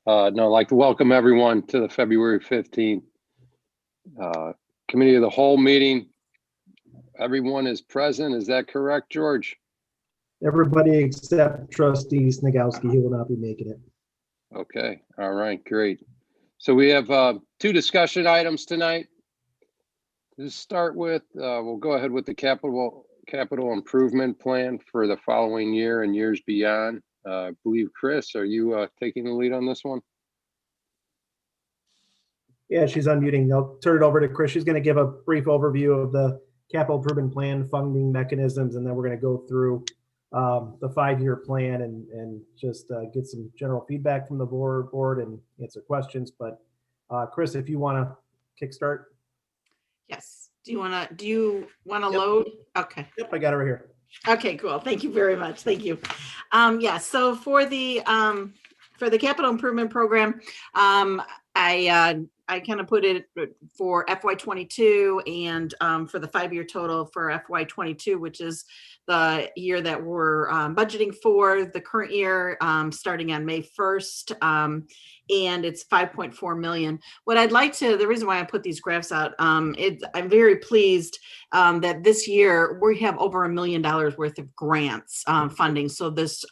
No, I'd like to welcome everyone to the February 15th Committee of the Whole meeting. Everyone is present. Is that correct, George? Everybody except Trustee Snagowski, he will not be making it. Okay. All right. Great. So we have two discussion items tonight. To start with, we'll go ahead with the capital improvement plan for the following year and years beyond. I believe, Chris, are you taking the lead on this one? Yeah, she's unmuting. I'll turn it over to Chris. She's going to give a brief overview of the capital improvement plan funding mechanisms, and then we're going to go through the 5-year plan and just get some general feedback from the board and answer questions. But Chris, if you want to kickstart. Yes. Do you want to Yep. load? Okay. Yep, I got it right here. Okay, cool. Thank you very much. Thank you. Yeah, so for the capital improvement program, I kind of put it for FY22 and for the 5-year total for FY22, which is the year that we're budgeting for the current year, starting on May 1st. And it's 5.4 million. What I'd like to, the reason why I put these graphs out, I'm very pleased that this year we have over $1 million worth of grants funding. So this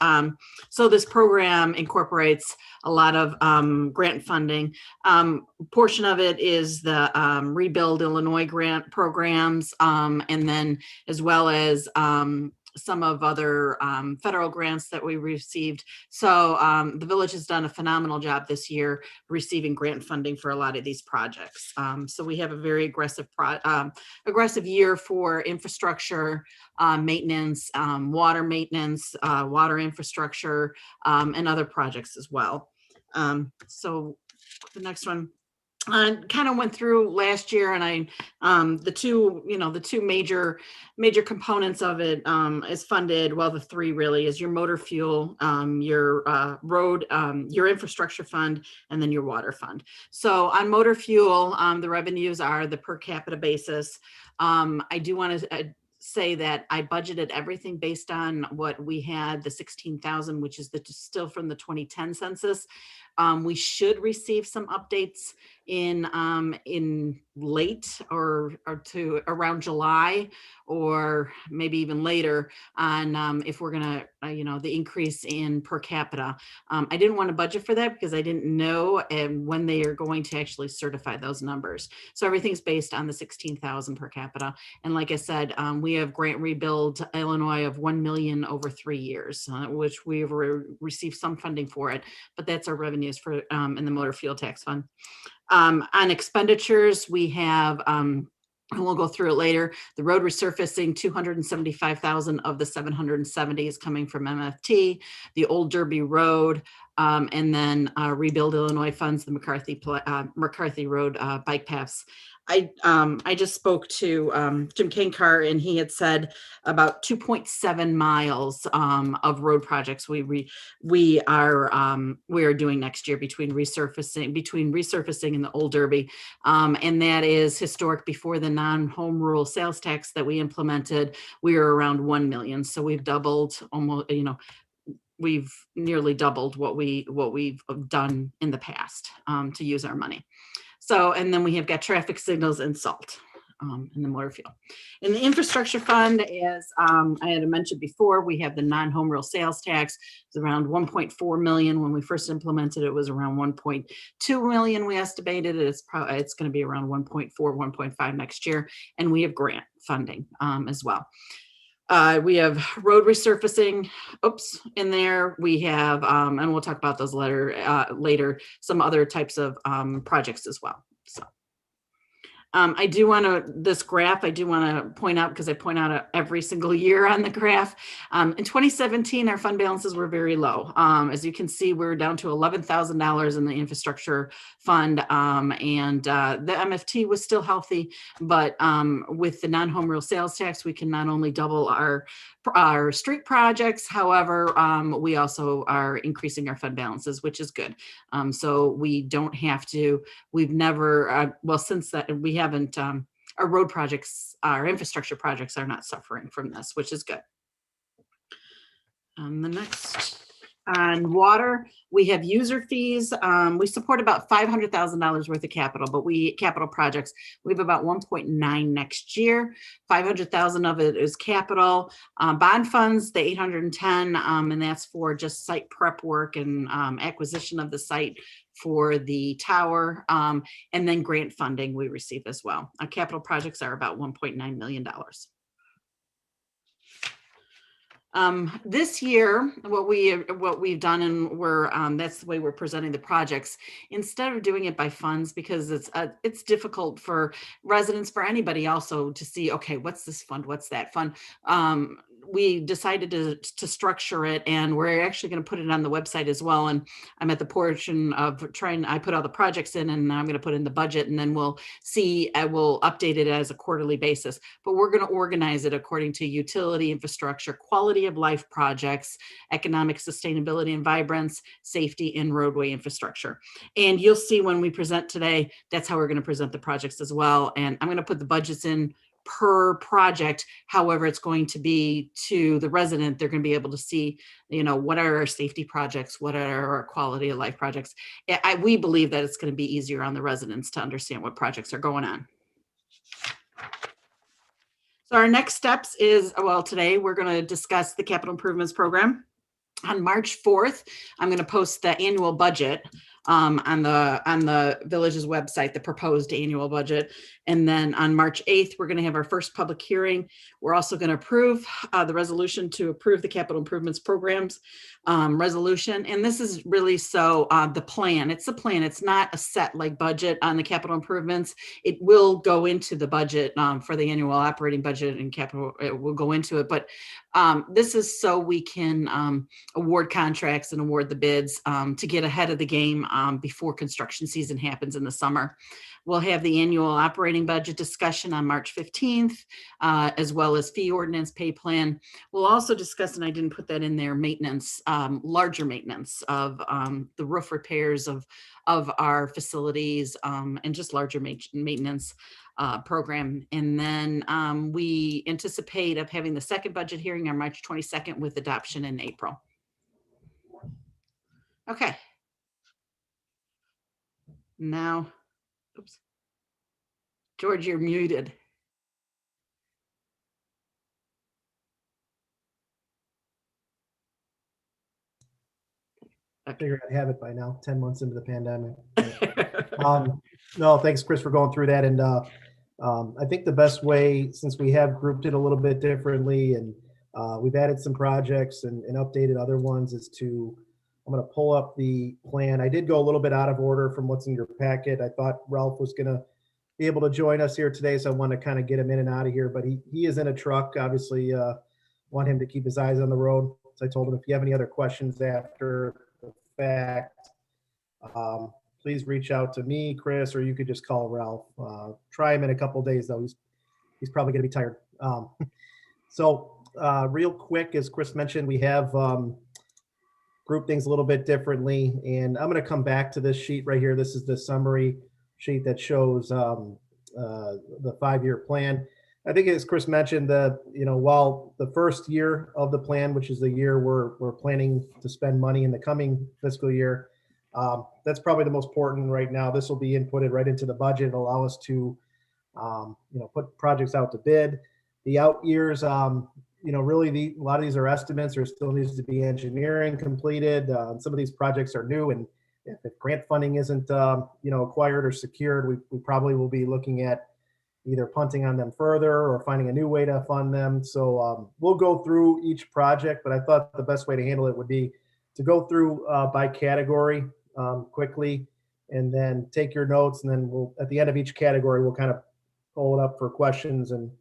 program incorporates a lot of grant funding. Portion of it is the Rebuild Illinois grant programs, and then as well as some of other federal grants that we received. So the village has done a phenomenal job this year receiving grant funding for a lot of these projects. So we have a very aggressive year for infrastructure maintenance, water maintenance, water infrastructure, and other projects as well. So the next one. I kind of went through last year, and the two major components of it is funded. Well, the three really is your motor fuel, your road, your infrastructure fund, and then your water fund. So on motor fuel, the revenues are the per capita basis. I do want to say that I budgeted everything based on what we had, the 16,000, which is still from the 2010 census. We should receive some updates in late or to around July, or maybe even later on if we're gonna the increase in per capita. I didn't want to budget for that because I didn't know when they are going to actually certify those numbers. So everything's based on the 16,000 per capita. And like I said, we have Grant Rebuild Illinois of 1 million over 3 years, which we've received some funding for it, but that's our revenues for in the motor fuel tax fund. On expenditures, we have, and we'll go through it later, the road resurfacing, 275,000 of the 770 is coming from MFT, the Old Derby Road, and then Rebuild Illinois funds, the McCarthy Road bike paths. I just spoke to Jim Kankar, and he had said about 2.7 miles of road projects we are doing next year between resurfacing and the Old Derby, and that is historic. Before the non-home rule sales tax that we implemented, we were around 1 million. So we've doubled, almost, we've nearly doubled what we've done in the past to use our money. So, and then we have got traffic signals and salt in the motor fuel. In the infrastructure fund, as I had mentioned before, we have the non-home rule sales tax. It's around 1.4 million. When we first implemented it, was around 1.2 million. We estimated it. It's going to be around 1.4, 1.5 next year. And we have grant funding as well. We have road resurfacing, in there. We have, and we'll talk about those later, some other types of projects as well. So I do want to, this graph, I do want to point out, because I point out every single year on the graph. In 2017, our fund balances were very low. As you can see, we're down to $11,000 in the infrastructure fund, and the MFT was still healthy, but with the non-home rule sales tax, we can not only double our street projects, however, we also are increasing our fund balances, which is good. So we don't have to, we've never, well, since that, we haven't, our road projects, our infrastructure projects are not suffering from this, which is good. The next On water, we have user fees. We support about $500,000 worth of capital projects. We have about 1.9 next year. 500,000 of it is capital. Bond funds, the 810, and that's for just site prep work and acquisition of the site for the tower. And then grant funding we receive as well. Our capital projects are about $1.9 million. This year, what we've done, and that's the way we're presenting the projects, instead of doing it by funds, because it's difficult for residents, for anybody also to see, okay, what's this fund, what's that fund. We decided to structure it, and we're actually going to put it on the website as well. And I'm at the portion of I put all the projects in, and I'm going to put in the budget, and then we'll see, I will update it as a quarterly basis. But we're going to organize it according to utility infrastructure, quality of life projects, economic sustainability and vibrance, safety, and roadway infrastructure. And you'll see when we present today, that's how we're going to present the projects as well. And I'm going to put the budgets in per project. However, it's going to be to the resident. They're going to be able to see, what are our safety projects? What are our quality of life projects? We believe that it's going to be easier on the residents to understand what projects are going on. So our next steps is, today we're going to discuss the capital improvements program. On March 4th, I'm going to post the annual budget on the village's website, the proposed annual budget. And then on March 8th, we're going to have our first public hearing. We're also going to approve the resolution to approve the capital improvements programs resolution. And this is really the plan. It's a plan. It's not a set like budget on the capital improvements. It will go into the budget for the annual operating budget, and capital, it will go into it. But this is so we can award contracts and award the bids to get ahead of the game before construction season happens in the summer. We'll have the annual operating budget discussion on March 15th, as well as fee ordinance, pay plan. We'll also discuss, and I didn't put that in there, maintenance, larger maintenance of the roof repairs of our facilities, and just larger maintenance program. And then we anticipate of having the second budget hearing on March 22nd with adoption in April. Okay. Now, oops. George, you're muted. I figured I'd have it by now, 10 months into the pandemic. No, thanks, Chris, for going through that. And I think the best way, since we have grouped it a little bit differently, and we've added some projects and updated other ones, is I'm going to pull up the plan. I did go a little bit out of order from what's in your packet. I thought Ralph was going to be able to join us here today, so I want to kind of get him in and out of here. But he is in a truck. Obviously, want him to keep his eyes on the road. So I told him, if you have any other questions after the fact, please reach out to me, Chris, or you could just call Ralph. Try him in a couple of days, though. He's probably going to be tired. So real quick, as Chris mentioned, we have group things a little bit differently, and I'm going to come back to this sheet right here. This is the summary sheet that shows the 5-year plan. I think, as Chris mentioned, while the first year of the plan, which is the year we're planning to spend money in the coming fiscal year, that's probably the most important right now. This will be inputted right into the budget. It'll allow us to put projects out to bid. The out years, really a lot of these are estimates. There still needs to be engineering completed. Some of these projects are new, and if grant funding isn't acquired or secured, we probably will be looking at either punting on them further or finding a new way to fund them. So we'll go through each project, but I thought the best way to handle it would be to go through by category quickly, and then take your notes, and then we'll, at the end of each category, we'll kind of pull it up for questions and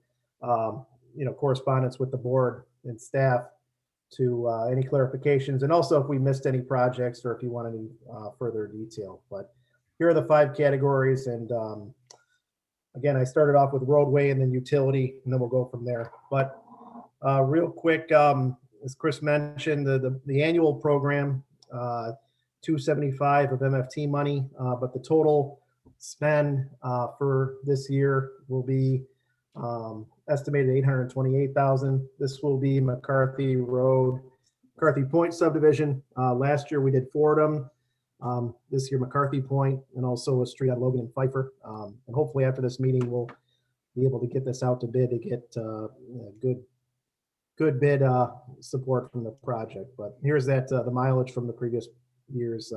correspondence with the board and staff to any clarifications, and also if we missed any projects or if you want any further detail. But here are the 5 categories, and again, I started off with roadway and then utility, and then we'll go from there. But real quick, as Chris mentioned, the annual program, $275 of MFT money, but the total spend for this year will be estimated $828,000. This will be McCarthy Road, McCarthy Point subdivision. Last year we did Fordham. This year McCarthy Point, and also a street on Logan and Pfeiffer. And hopefully after this meeting, we'll be able to get this out to bid to get good bid support from the project. But here's that the mileage from the previous years.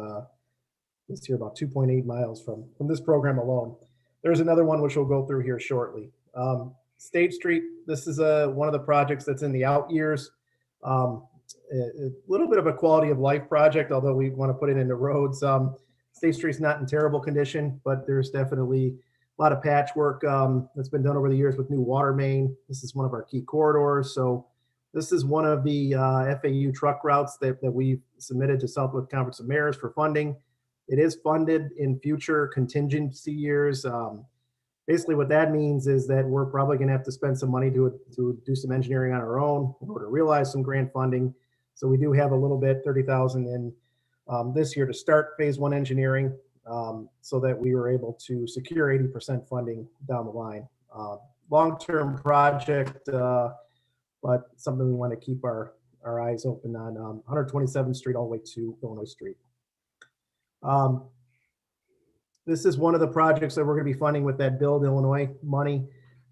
This year about 2.8 miles from this program alone. There's another one which we'll go through here shortly. State Street, this is one of the projects that's in the out years. A little bit of a quality of life project, although we want to put it into roads. State Street's not in terrible condition, but there's definitely a lot of patchwork that's been done over the years with new water main. This is one of our key corridors. So this is one of the FAU truck routes that we've submitted to Southwest Conference of Mayors for funding. It is funded in future contingency years. Basically what that means is that we're probably going to have to spend some money to do some engineering on our own in order to realize some grant funding. So we do have a little bit, 30,000 in this year to start phase one engineering so that we were able to secure 80% funding down the line. Long-term project, but something we want to keep our eyes open on. 127th Street all the way to Illinois Street. This is one of the projects that we're going to be funding with that Build Illinois money.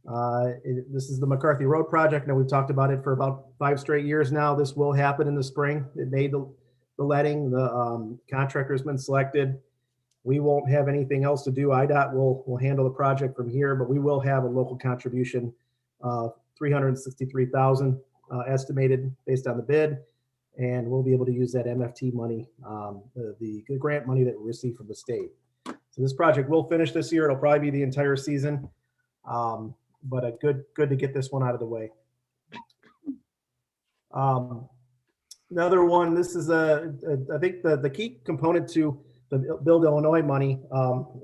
This is the McCarthy Road project. Now we've talked about it for about 5 straight years now. This will happen in the spring. It made the letting. The contractor has been selected. We won't have anything else to do. IDOT will handle the project from here, but we will have a local contribution of $363,000 estimated based on the bid. And we'll be able to use that MFT money, the grant money that we received from the state. So this project will finish this year. It'll probably be the entire season, but good to get this one out of the way. Another one, this is I think the key component to the Build Illinois money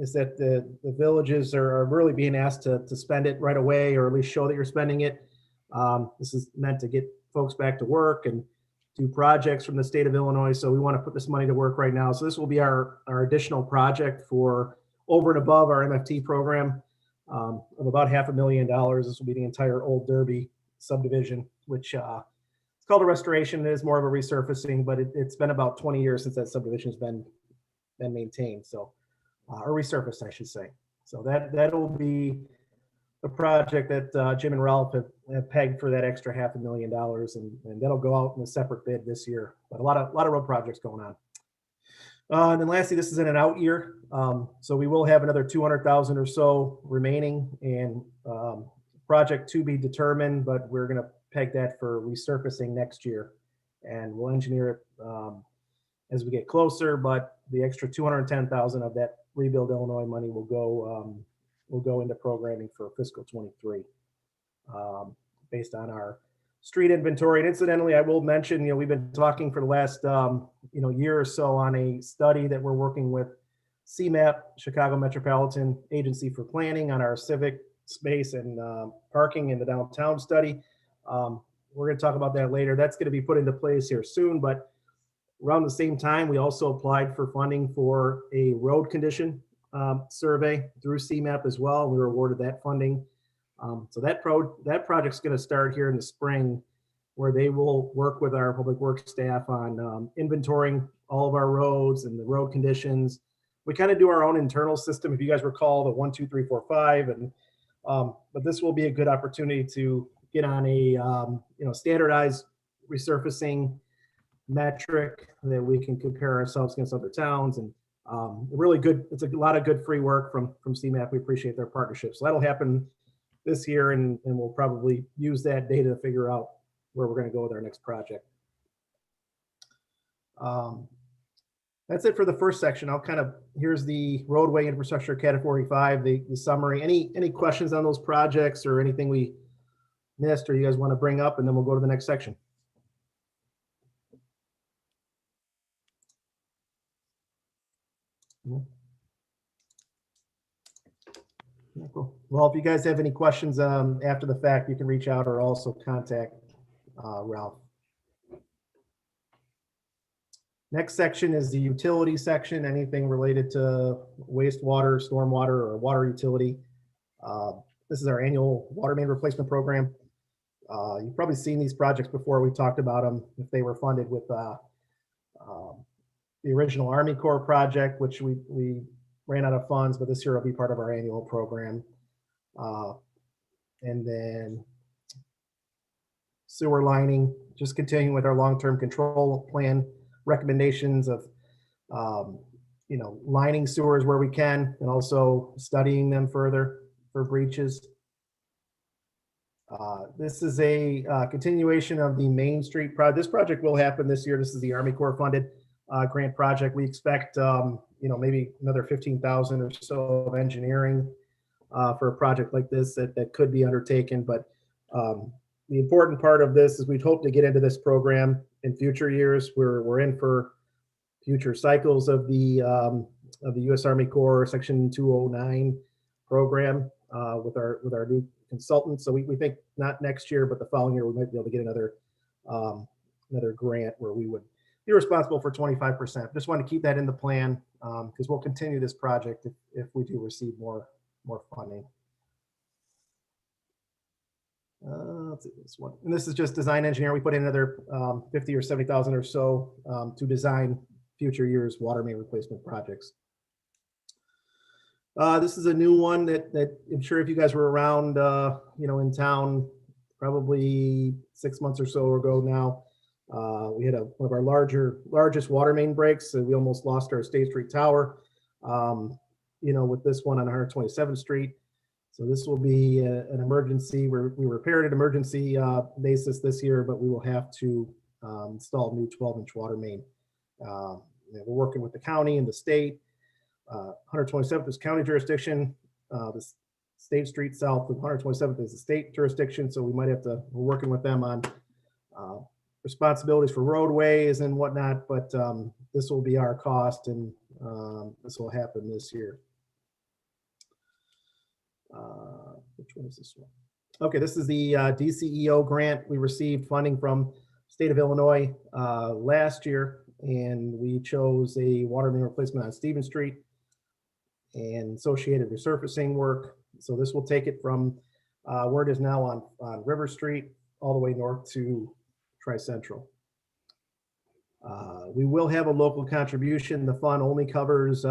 is that the villages are really being asked to spend it right away, or at least show that you're spending it. This is meant to get folks back to work and do projects from the state of Illinois. So we want to put this money to work right now. So this will be our additional project for over and above our MFT program of about $500,000. This will be the entire Old Derby subdivision, which it's called a restoration. It is more of a resurfacing, but it's been about 20 years since that subdivision has been maintained. So, or resurfaced, I should say. So that will be the project that Jim and Ralph have pegged for that extra $500,000, and that'll go out in a separate bid this year. But a lot of road projects going on. And then lastly, this is in an out year, so we will have another 200,000 or so remaining, and project to be determined. But we're going to peg that for resurfacing next year, and we'll engineer it as we get closer. But the extra 210,000 of that Rebuild Illinois money will go into programming for fiscal 23 based on our street inventory. And incidentally, I will mention, we've been talking for the last, year or so on a study that we're working with CMAP, Chicago Metropolitan Agency for Planning, on our civic space and parking in the downtown study. We're going to talk about that later. That's going to be put into place here soon, but around the same time, we also applied for funding for a road condition survey through CMAP as well. We were awarded that funding. So that project's going to start here in the spring, where they will work with our public works staff on inventorying all of our roads and the road conditions. We kind of do our own internal system, if you guys recall, the 1, 2, 3, 4, 5, and but this will be a good opportunity to get on a standardized resurfacing metric that we can compare ourselves against other towns. And really good. It's a lot of good free work from CMAP. We appreciate their partnership. So that'll happen this year, and we'll probably use that data to figure out where we're going to go with our next project. That's it for the first section. Here's the Roadway Infrastructure Category 5, the summary. Any questions on those projects or anything we missed or you guys want to bring up, and then we'll go to the next section. Yeah, cool. Well, if you guys have any questions after the fact, you can reach out or also contact Ralph. Next section is the utility section, anything related to wastewater, stormwater, or water utility. This is our annual water main replacement program. You've probably seen these projects before. We talked about them if they were funded with the original Army Corps project, which we ran out of funds, but this year will be part of our annual program. And then sewer lining, just continuing with our long-term control plan recommendations of, lining sewers where we can, and also studying them further for breaches. This is a continuation of the Main Street project. This project will happen this year. This is the Army Corps funded grant project. We expect, maybe another 15,000 or so of engineering for a project like this that could be undertaken. But the important part of this is we'd hope to get into this program in future years. We're in for future cycles of the U.S. Army Corps Section 209 program with our new consultants. So we think not next year, but the following year we might be able to get another grant where we would be responsible for 25%. Just want to keep that in the plan because we'll continue this project if we do receive more funding. Let's see this one, and this is just design engineer. We put in another 50 or 70,000 or so to design future years water main replacement projects. This is a new one that I'm sure if you guys were around, in town, probably 6 months or so ago now, we had one of our largest water main breaks. So we almost lost our State Street tower, with this one on 127th Street. So this will be an emergency. We repaired an emergency basis this year, but we will have to install a new 12-inch water main. We're working with the county and the state. 127th is county jurisdiction. The State Street south of 127th is the state jurisdiction. So we're working with them on responsibilities for roadways and whatnot, but this will be our cost, and this will happen this year. Which one is this one? Okay, this is the DCEO grant. We received funding from state of Illinois last year, and we chose a water main replacement on Stevens Street and associated resurfacing work. So this will take it from where it is now on River Street all the way north to Tri-Central. We will have a local contribution. The fund only covers,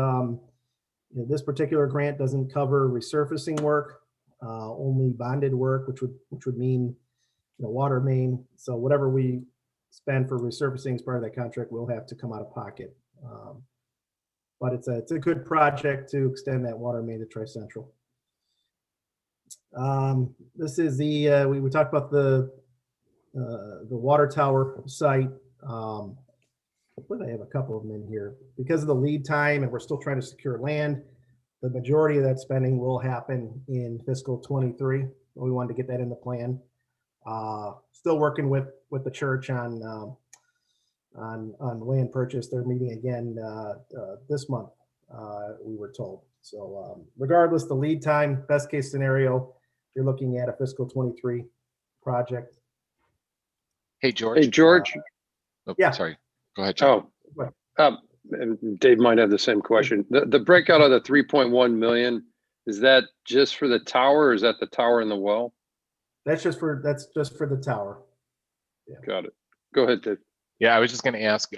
this particular grant doesn't cover resurfacing work, only bonded work, which would mean water main. So whatever we spend for resurfacing as part of that contract, we'll have to come out of pocket. But it's a good project to extend that water main to Tri-Central. This is we talked about the water tower site. I have a couple of them in here because of the lead time, and we're still trying to secure land. The majority of that spending will happen in fiscal 23. We wanted to get that in the plan. Still working with the church on land purchase. They're meeting again this month, we were told. So regardless, the lead time, best case scenario, you're looking at a fiscal 23 project. Hey, George. Hey, George. Yeah. Sorry. Go ahead, John. And Dave might have the same question. The breakout of the 3.1 million, is that just for the tower, or is that the tower and the well? That's just for the tower. Yeah. Got it. Go ahead, Dave. Yeah, I was just going to ask,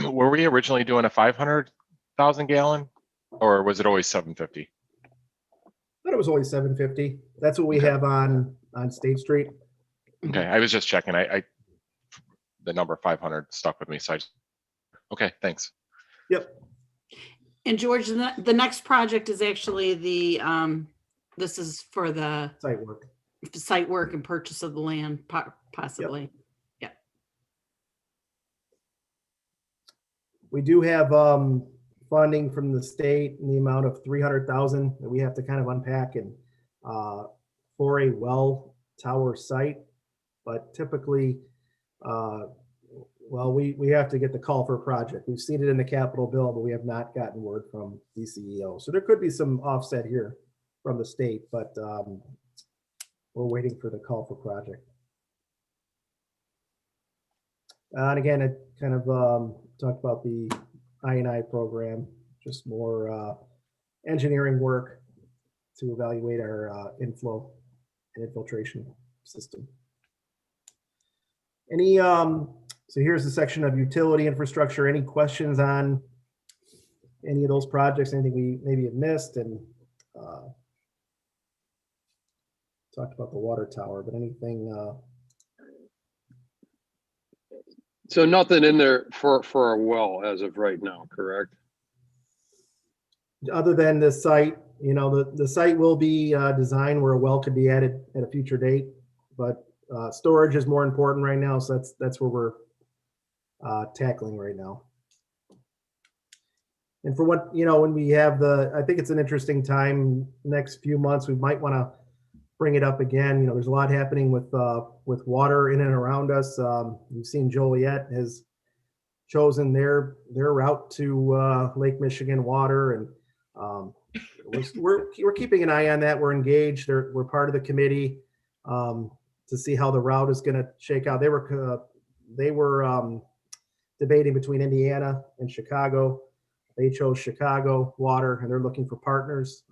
were we originally doing a 500,000 gallon, or was it always 750? I thought it was always 750. That's what we have on State Street. Okay, I was just checking. The number 500 stuck with me. So okay, thanks. Yep. And George, the next project is actually this is for the site work and purchase of the land, possibly. Yep. Yeah. We do have funding from the state in the amount of 300,000 that we have to kind of unpack and for a well tower site, but typically, we have to get the call for a project. We've seen it in the capital bill, but we have not gotten word from DCEO. So there could be some offset here from the state, but we're waiting for the call for project. And again, I kind of talked about the I&I program, just more engineering work to evaluate our inflow and infiltration system. Any, so here's the section of utility infrastructure. Any questions on any of those projects? Anything we maybe have missed? And talked about the water tower, but anything, So nothing in there for a well as of right now, correct? other than the site, you know, the site will be designed where a well could be added at a future date, but storage is more important right now. So that's where we're tackling right now. And for what, you know, when we have I think it's an interesting time, next few months, we might want to bring it up again. You know, there's a lot happening with water in and around us. You've seen Joliet has chosen their route to Lake Michigan water, and we're keeping an eye on that. We're engaged. We're part of the committee to see how the route is going to shake out. They were debating between Indiana and Chicago. They chose Chicago water, and they're looking for partners.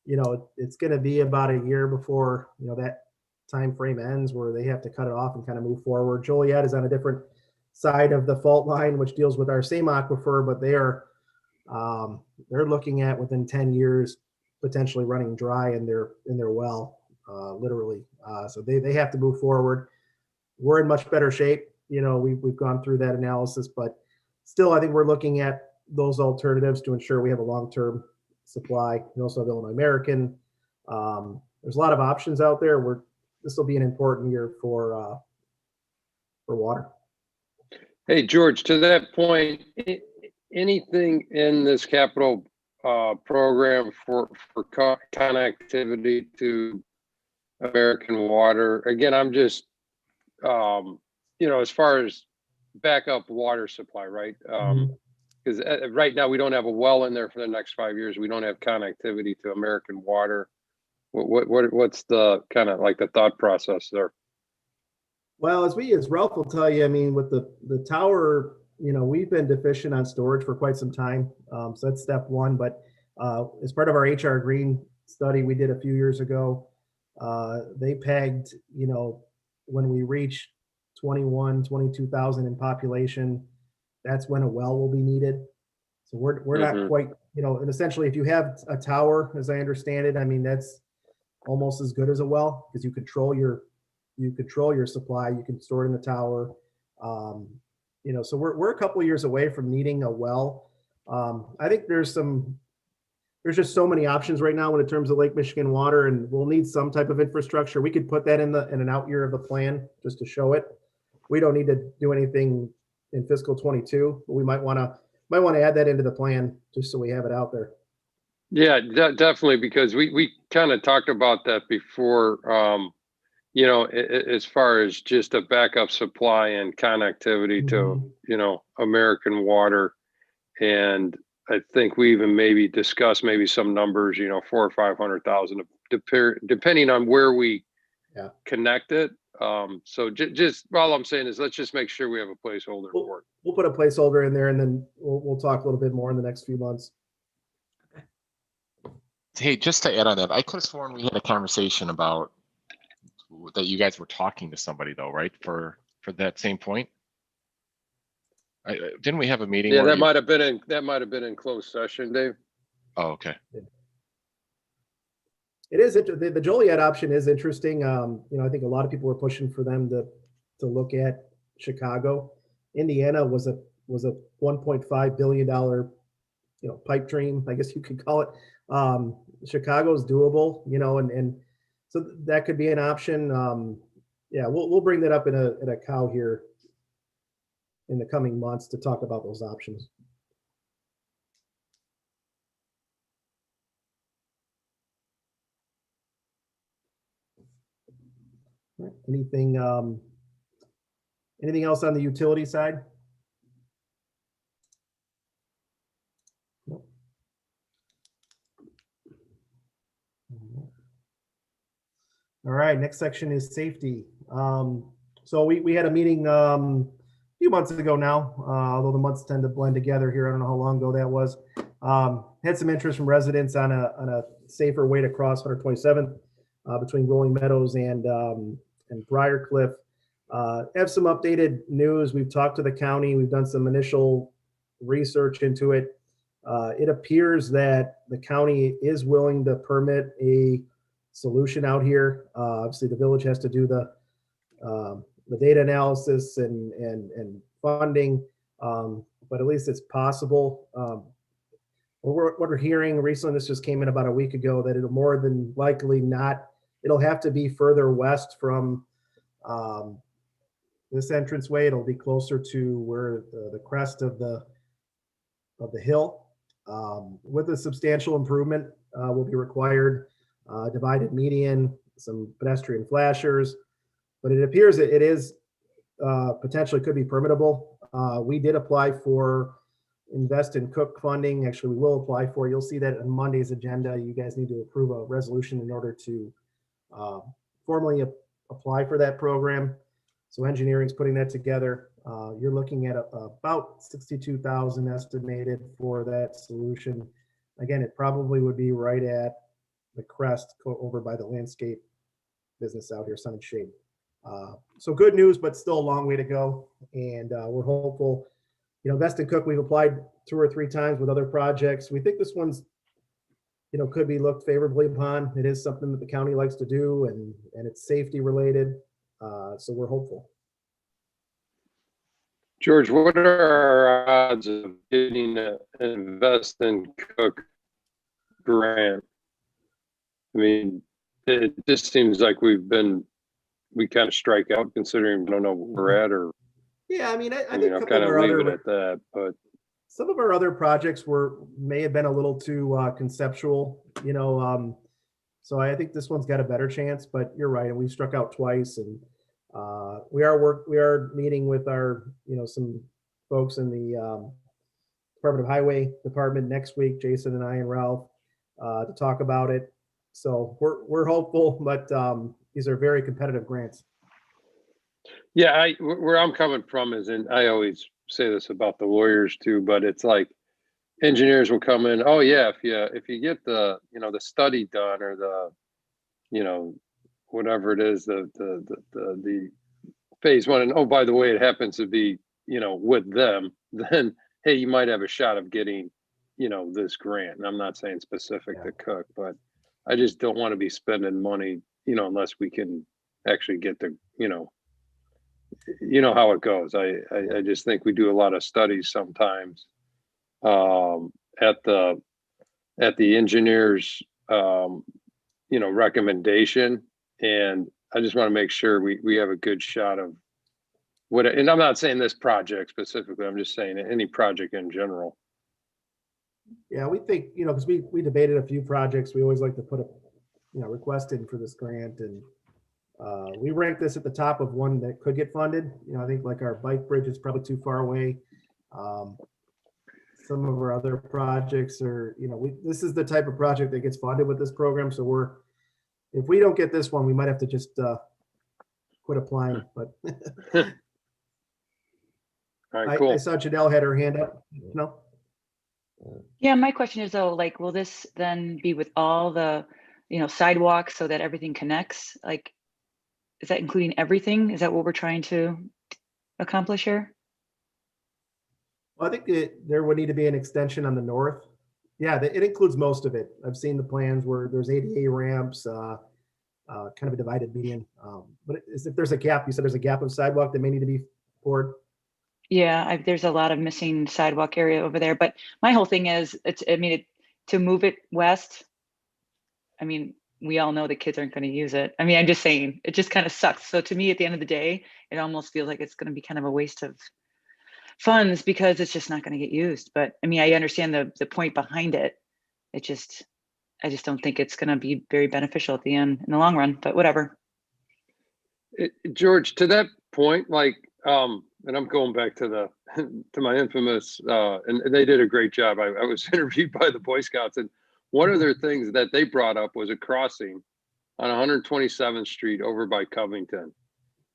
You know, it's going to be about a year before, you know, that time frame ends where they have to cut it off and kind of move forward. Joliet is on a different side of the fault line, which deals with our same aquifer, but they're looking at within 10 years potentially running dry in their well, literally. So they have to move forward. We're in much better shape. You know, we've gone through that analysis, but still, I think we're looking at those alternatives to ensure we have a long-term supply. You also have Illinois American. There's a lot of options out there. This will be an important year for water. Hey, George, to that point, anything in this capital program for connectivity to American water? Again, I'm just, you know, as far as backup water supply, right? Because right now we don't have a well in there for the next 5 years. We don't have connectivity to American water. What's the kind of like the thought process there? Well, as Ralph will tell you, I mean, with the tower, you know, we've been deficient on storage for quite some time. So that's step one. But as part of our HR Green study we did a few years ago, they pegged, you know, when we reach 22,000 in population, that's when a well will be needed. So we're not quite, you know, and essentially if you have a tower, as I understand it, I mean, that's almost as good as a well because you control your supply, you can store it in the tower. You know, so we're a couple of years away from needing a well. I think there's just so many options right now in terms of Lake Michigan water, and we'll need some type of infrastructure. We could put that in an out year of the plan just to show it. We don't need to do anything in fiscal 22, but we might want to add that into the plan just so we have it out there. Yeah, definitely, because we kind of talked about that before. You know, as far as just a backup supply and connectivity to, you know, American water. And I think we even maybe discussed maybe some numbers, you know, 400,000 or 500,000, depending on where we connect it. So just all I'm saying is let's just make sure we have a placeholder for it. We'll put a placeholder in there, and then we'll talk a little bit more in the next few months. Hey, just to add on that, I could have sworn we had a conversation about that you guys were talking to somebody though, right? For that same point. Didn't we have a meeting? Yeah, that might have been in closed session, Dave. Oh, okay. It is the Joliet option is interesting. You know, I think a lot of people were pushing for them to look at Chicago. Indiana was a $1.5 billion, you know, pipe dream, I guess you could call it. Chicago's doable, you know, and so that could be an option. Yeah, we'll bring that up in a cow here in the coming months to talk about those options. Right. Anything else on the utility side? Nope. All right, next section is safety. So we had a meeting a few months ago now, although the months tend to blend together here. I don't know how long ago that was. Had some interest from residents on a safer way to cross 127th between Rolling Meadows and Briarcliff. Have some updated news. We've talked to the county. We've done some initial research into it. It appears that the county is willing to permit a solution out here. Obviously, the village has to do the data analysis and funding, but at least it's possible. What we're hearing recently, this just came in about a week ago, that it'll more than likely not, it'll have to be further west from this entranceway. It'll be closer to where the crest of the hill. With a substantial improvement will be required, divided median, some pedestrian flashers, but it appears that it is potentially could be permittable. We did apply for Invest in Cook funding. Actually, we will apply for, you'll see that on Monday's agenda. You guys need to approve a resolution in order to formally apply for that program. So engineering's putting that together. You're looking at about 62,000 estimated for that solution. Again, it probably would be right at the crest over by the landscape business out here, Sun and Shade. So good news, but still a long way to go. And we're hopeful. You know, Invest in Cook, we've applied 2 or 3 times with other projects. We think this one's, could be looked favorably upon. It is something that the county likes to do, and it's safety related. So we're hopeful. George, what are our odds of getting an Invest in Cook grant? I mean, it just seems like we kind of strike out considering we don't know where we're at, or Yeah, I mean, I I think mean, I'll kind of leave it at that, but some of our other projects may have been a little too conceptual, so I think this one's got a better chance, but you're right. And we struck out twice, and we are meeting with our, some folks in the Department of Highway Department next week, Jason and I and Ralph, to talk about it. So we're hopeful, but these are very competitive grants. yeah, where I'm coming from is, and I always say this about the lawyers too, but it's like engineers will come in. Oh yeah, if you get the the study done, or the whatever it is, the phase 1, and oh, by the way, it happens to be with them, then hey, you might have a shot of getting this grant. And I'm not saying specific to Cook, but I just don't want to be spending money unless we can actually get the how it goes. I just think we do a lot of studies sometimes at the engineer's recommendation, and I just want to make sure we have a good shot of what. And I'm not saying this project specifically, I'm just saying any project in general. Yeah, we think, because we debated a few projects. We always like to put a request in for this grant, and we rank this at the top of one that could get funded. I think like our bike bridge is probably too far away. Some of our other projects are, this is the type of project that gets funded with this program. So if we don't get this one, we might have to just quit applying. But all right, cool. I saw Janelle had her hand up. No. Yeah, my question is though, like, will this then be with all the, sidewalks so that everything connects? Like, is that including everything? Is that what we're trying to accomplish here? Well, I think there would need to be an extension on the north. Yeah, it includes most of it. I've seen the plans where there's ADA ramps, kind of a divided median. But if there's a gap, you said there's a gap of sidewalk that may need to be poured. Yeah, there's a lot of missing sidewalk area over there. But my whole thing is, to move it west, we all know the kids aren't going to use it. I'm just saying, it just kind of sucks. So to me, at the end of the day, it almost feels like it's going to be kind of a waste of funds because it's just not going to get used. But I understand the point behind it. I just don't think it's going to be very beneficial at the end in the long run, but whatever. George, to that point, and I'm going back to my infamous, and they did a great job. I was interviewed by the Boy Scouts, and one of their things that they brought up was a crossing on 127th Street over by Covington.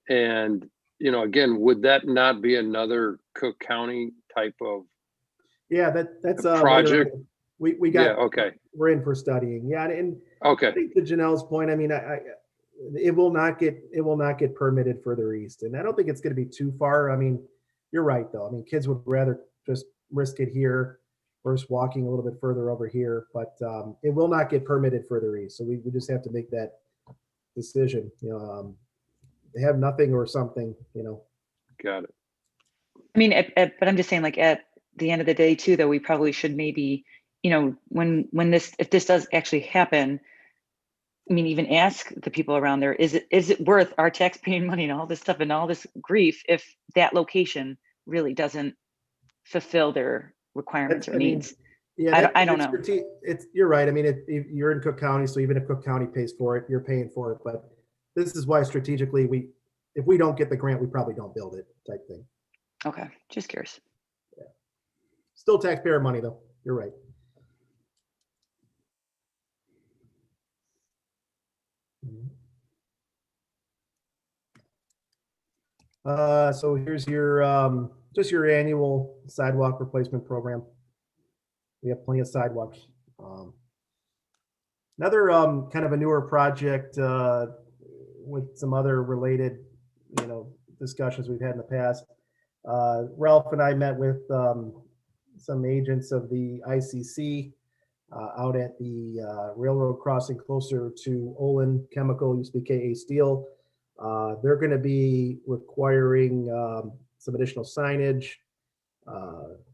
And, again, would that not be another Cook County type of that's a project? We got, okay. We're in for studying. Yeah. And okay. I think to Janelle's point, it will not get permitted further east. And I don't think it's going to be too far. I mean, you're right though. I mean, kids would rather just risk it here versus walking a little bit further over here, but it will not get permitted further east. So we just have to make that decision. They have nothing or something, Got it. I mean, but I'm just saying, like, at the end of the day too, though, we probably should maybe, when if this does actually happen, I mean, even ask the people around there, is it worth our taxpaying money and all this stuff and all this grief if that location really doesn't fulfill their requirements or needs? Yeah, I don't know. You're right. I mean, if you're in Cook County, so even if Cook County pays for it, you're paying for it. But this is why strategically, if we don't get the grant, we probably don't build it, type thing. Okay, just curious. Yeah. Still taxpayer money though. You're right. So here's your just your annual sidewalk replacement program. We have plenty of sidewalks. Another kind of a newer project with some other related, discussions we've had in the past. Ralph and I met with some agents of the ICC out at the railroad crossing closer to Olin Chemical, used to be KA Steel. They're going to be requiring some additional signage,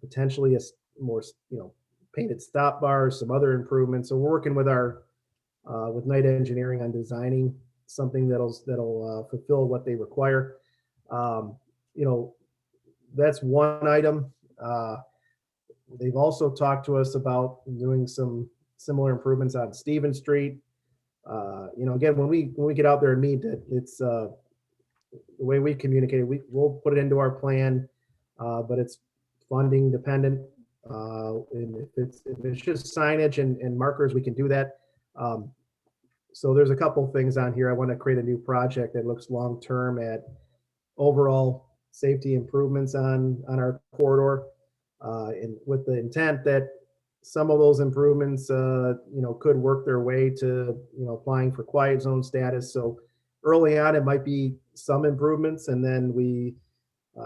potentially a more, painted stop bars, some other improvements. So we're working with with Knight Engineering on designing something that'll fulfill what they require. That's one item. They've also talked to us about doing some similar improvements on Stephen Street. Again, when we get out there and meet, it's the way we communicate. We'll put it into our plan, but it's funding dependent. And if it's just signage and markers, we can do that. So there's a couple things on here. I want to create a new project that looks long term at overall safety improvements on our corridor, and with the intent that some of those improvements, could work their way to, applying for quiet zone status. So early on, it might be some improvements, and then we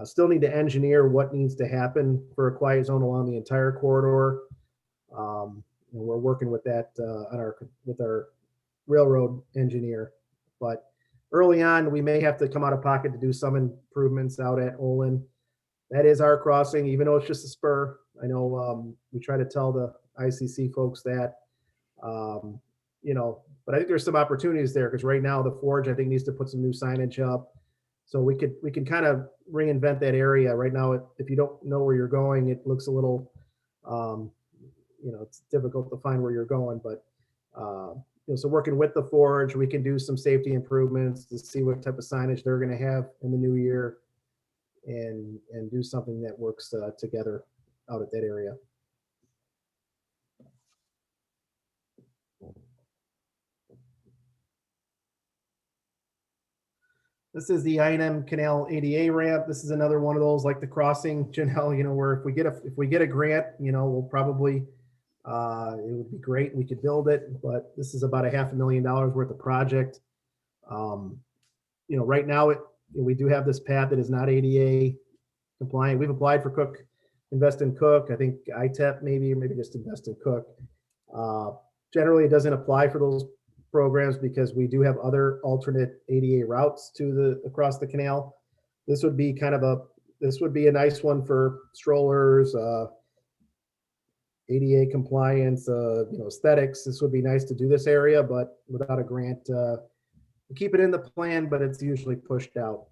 still need to engineer what needs to happen for a quiet zone along the entire corridor. And we're working with that with our railroad engineer. But early on, we may have to come out of pocket to do some improvements out at Olin. That is our crossing, even though it's just a spur. I know we try to tell the ICC folks that, but I think there's some opportunities there, because right now the Forge, I think, needs to put some new signage up. So we can kind of reinvent that area. Right now, if you don't know where you're going, it looks a little, it's difficult to find where you're going. But so working with the Forge, we can do some safety improvements to see what type of signage they're going to have in the new year, and do something that works together out at that area. This is the I&M Canal ADA ramp. This is another one of those, like the crossing, Janelle, where if we get a grant, we'll probably, it would be great. We could build it, but this is about $500,000 worth of project. Right now we do have this path that is not ADA compliant. We've applied for Cook, Invest in Cook. I think ITEP maybe just Invest in Cook. Generally, it doesn't apply for those programs because we do have other alternate ADA routes across the canal. This would be a nice one for strollers, ADA compliance, aesthetics. This would be nice to do this area, but without a grant, we keep it in the plan, but it's usually pushed out.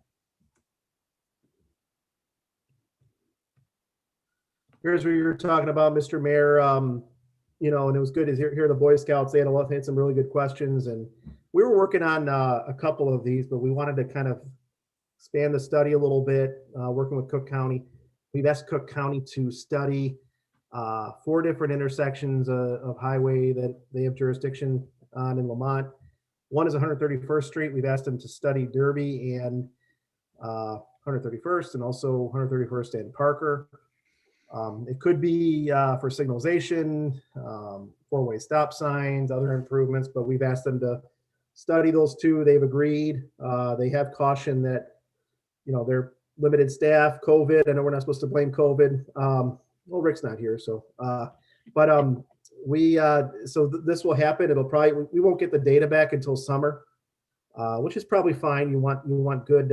Here's where you're talking about, Mr. Mayor. And it was good to hear the Boy Scouts. They had some really good questions, and we were working on a couple of these, but we wanted to kind of expand the study a little bit, working with Cook County. We've asked Cook County to study 4 different intersections of highway that they have jurisdiction on in Lamont. One is 131st Street. We've asked them to study Derby and 131st, and also 131st and Parker. It could be for signalization, 4-way stop signs, other improvements, but we've asked them to study those two. They've agreed. They have cautioned that, they're limited staff, COVID. I know we're not supposed to blame COVID. Well, Rick's not here, so, this will happen. We won't get the data back until summer, which is probably fine. You want good,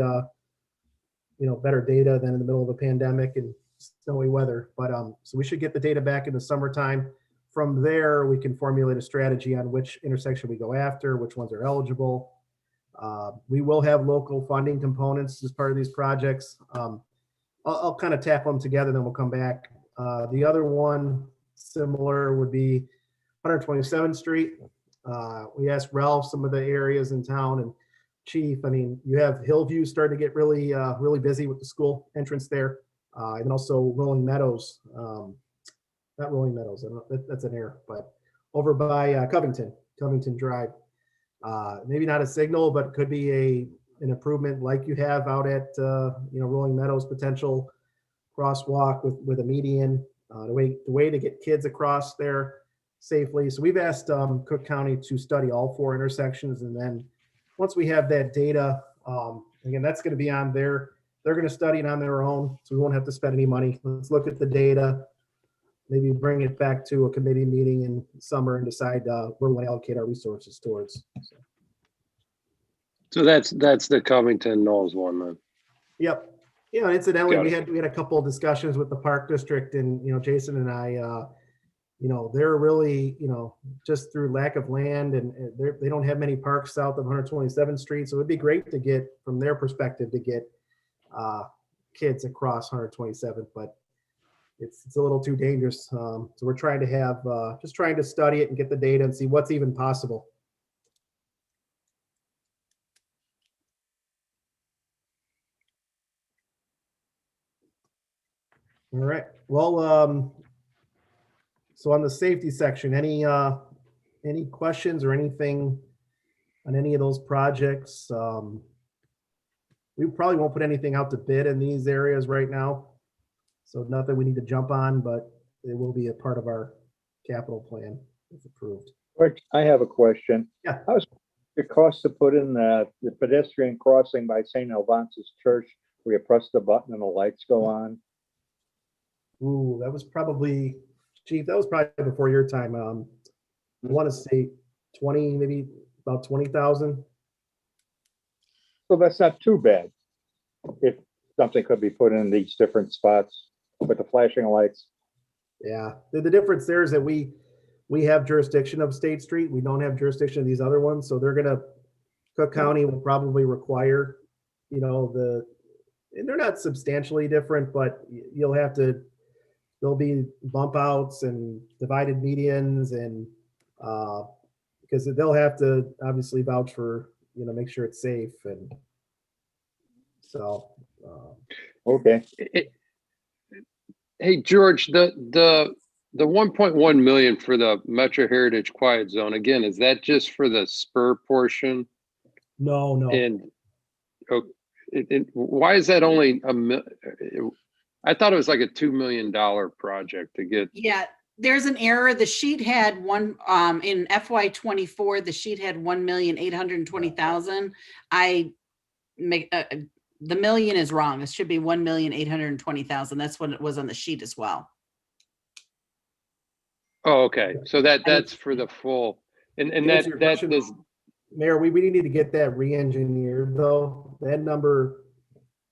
better data than in the middle of a pandemic and snowy weather. But so we should get the data back in the summertime. From there, we can formulate a strategy on which intersection we go after, which ones are eligible. We will have local funding components as part of these projects. I'll kind of tap them together, then we'll come back. The other one similar would be 127th Street. We asked Ralph some of the areas in town, and Chief, I mean, you have Hillview starting to get really, really busy with the school entrance there. And also Rolling Meadows, not Rolling Meadows, I don't know, that's an error, but over by Covington Drive. Maybe not a signal, but could be an improvement like you have out at Rolling Meadows, potential crosswalk with a median, the way to get kids across there safely. So we've asked Cook County to study all 4 intersections, and then once we have that data, again, that's going to be on they're going to study it on their own, so we won't have to spend any money. Let's look at the data, maybe bring it back to a committee meeting in summer and decide where we want to allocate our resources towards. So that's the Covington Knowles one then. Yep. Incidentally, we had a couple of discussions with the Park District, and Jason and I, they're really, just through lack of land, and they don't have many parks south of 127th Street. So it'd be great to get, from their perspective, to get kids across 127th, but it's a little too dangerous. So we're trying to have, just trying to study it and get the data and see what's even possible. All right. Well, so on the safety section, any questions or anything on any of those projects? We probably won't put anything out to bid in these areas right now. So nothing we need to jump on, but it will be a part of our capital plan if approved. Rick, I have a question. Yeah. How's it cost to put in the pedestrian crossing by St. Alphonsus Church where you press the button and the lights go on? Ooh, that was probably, Chief, that was probably before your time. I want to say 20, maybe about 20,000. So that's not too bad if something could be put in these different spots with the flashing lights. Yeah, the difference there is that we have jurisdiction of State Street. We don't have jurisdiction of these other ones. So Cook County will probably require, and they're not substantially different, but there'll be bump outs and divided medians, and because they'll have to obviously vouch for, make sure it's safe. And so, Okay. Hey, George, the 1.1 million for the Metro Heritage Quiet Zone, again, is that just for the spur portion? No. And why is that only I thought it was like a $2 million project to get. Yeah, there's an error. The sheet had in FY24, the sheet had 1,820,000. The million is wrong. It should be 1,820,000. That's what it was on the sheet as well. Oh, okay. So that's for the full, and that is. Mayor, we need to get that re-engineered though. That number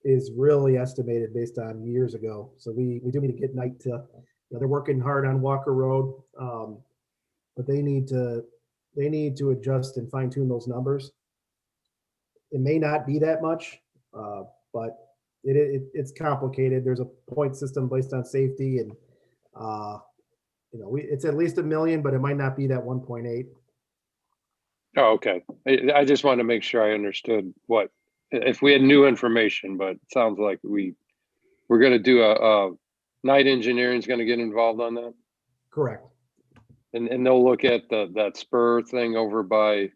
is really estimated based on years ago. So we do need to get Knight to, they're working hard on Walker Road, but they need to adjust and fine tune those numbers. It may not be that much, but it's complicated. There's a point system based on safety, and it's at least $1 million, but it might not be that 1.8. Oh, okay. I just wanted to make sure I understood if we had new information, but it sounds like we're going to do a Knight Engineering is going to get involved on that. Correct. And they'll look at that spur thing over by.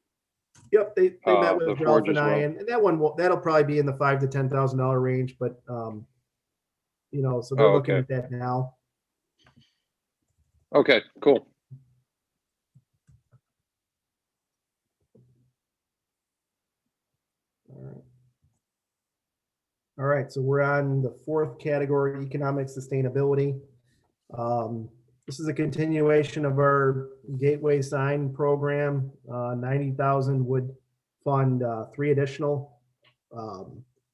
Yep, they met with the Ralph Forge and as I, well. and that one that'll probably be in the $5,000 to $10,000 range, but so they're looking at that now. Okay, cool. All right, so we're on the fourth category, economic sustainability. This is a continuation of our gateway sign program. 90,000 would fund 3 additional.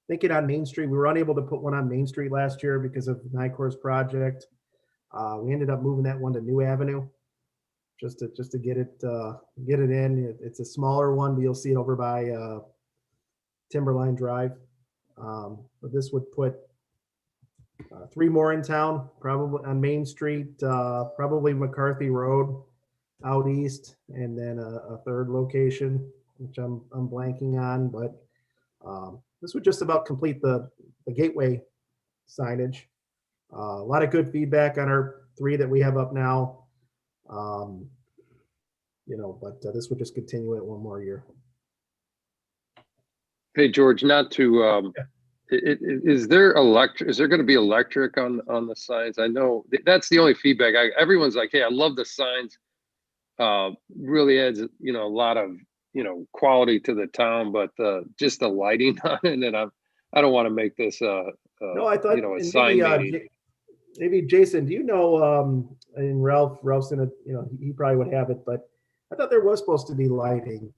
Thinking on Main Street, we were unable to put one on Main Street last year because of NICOR's project. We ended up moving that one to New Avenue just to get it in. It's a smaller one, but you'll see it over by Timberline Drive. But this would put 3 more in town, probably on Main Street, probably McCarthy Road out east, and then a third location, which I'm blanking on, but this would just about complete the gateway signage. A lot of good feedback on our 3 that we have up now. But this would just continue it 1 more year. Hey, George, not to, is there going to be electric on the signs? I know that's the only feedback. Everyone's like, hey, I love the signs. Really adds, a lot of, quality to the town, but just the lighting on it, and I don't want to make this No, I thought a sign meeting. Maybe Jason, do you know, and Ralph's in he probably would have it, but I thought there was supposed to be lighting.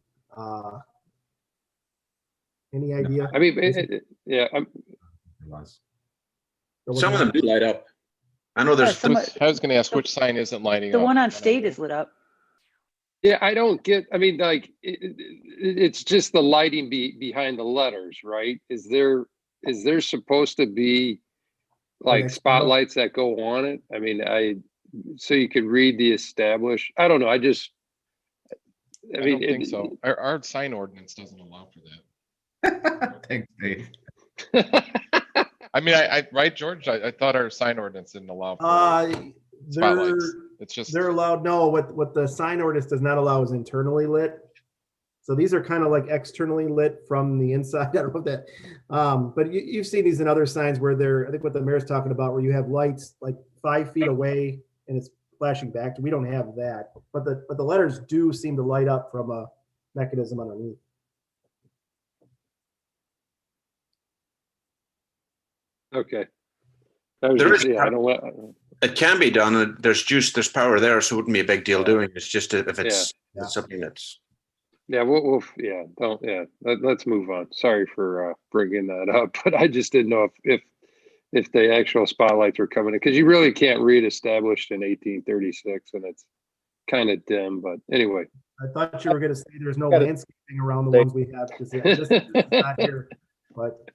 Any idea? I mean, yeah. Some of them do light up. I know there's. I was going to ask which sign isn't lighting The up. one on State is lit up. Yeah, I don't get. I mean, like it's just the lighting behind the letters, right? Is there supposed to be like spotlights that go on it? I mean, so you could read the established. I don't know. I don't think so. Our sign ordinance doesn't allow for that. Thanks, Dave. I mean, right, George? I thought our sign ordinance didn't allow for spotlights. It's just they're allowed. No, what the sign ordinance does not allow is internally lit. So these are kind of like externally lit from the inside. I don't know that, but you've seen these in other signs where I think what the mayor's talking about, where you have lights like 5 feet away and it's flashing back. We don't have that, but the letters do seem to light up from a mechanism underneath. Okay. It can be done. There's power there, so it wouldn't be a big deal doing. It's just if it's something that's. Yeah, let's move on. Sorry for bringing that up, but I just didn't know if the actual spotlights were coming in, because you really can't read established in 1836, and it's kind of dim. But anyway, I thought you were going to say there's no landscaping around the ones we have, because this is not here. But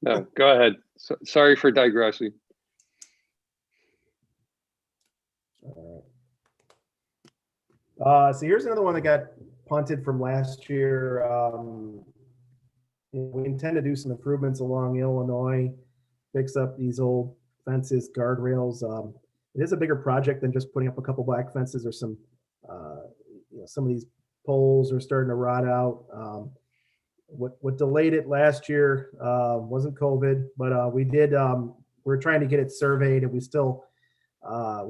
no, go ahead. Sorry for digressing. So here's another one that got punted from last year. We intend to do some improvements along Illinois, fix up these old fences, guardrails. It is a bigger project than just putting up a couple black fences or some of these poles are starting to rot out. What delayed it last year wasn't COVID, but we're trying to get it surveyed, and we're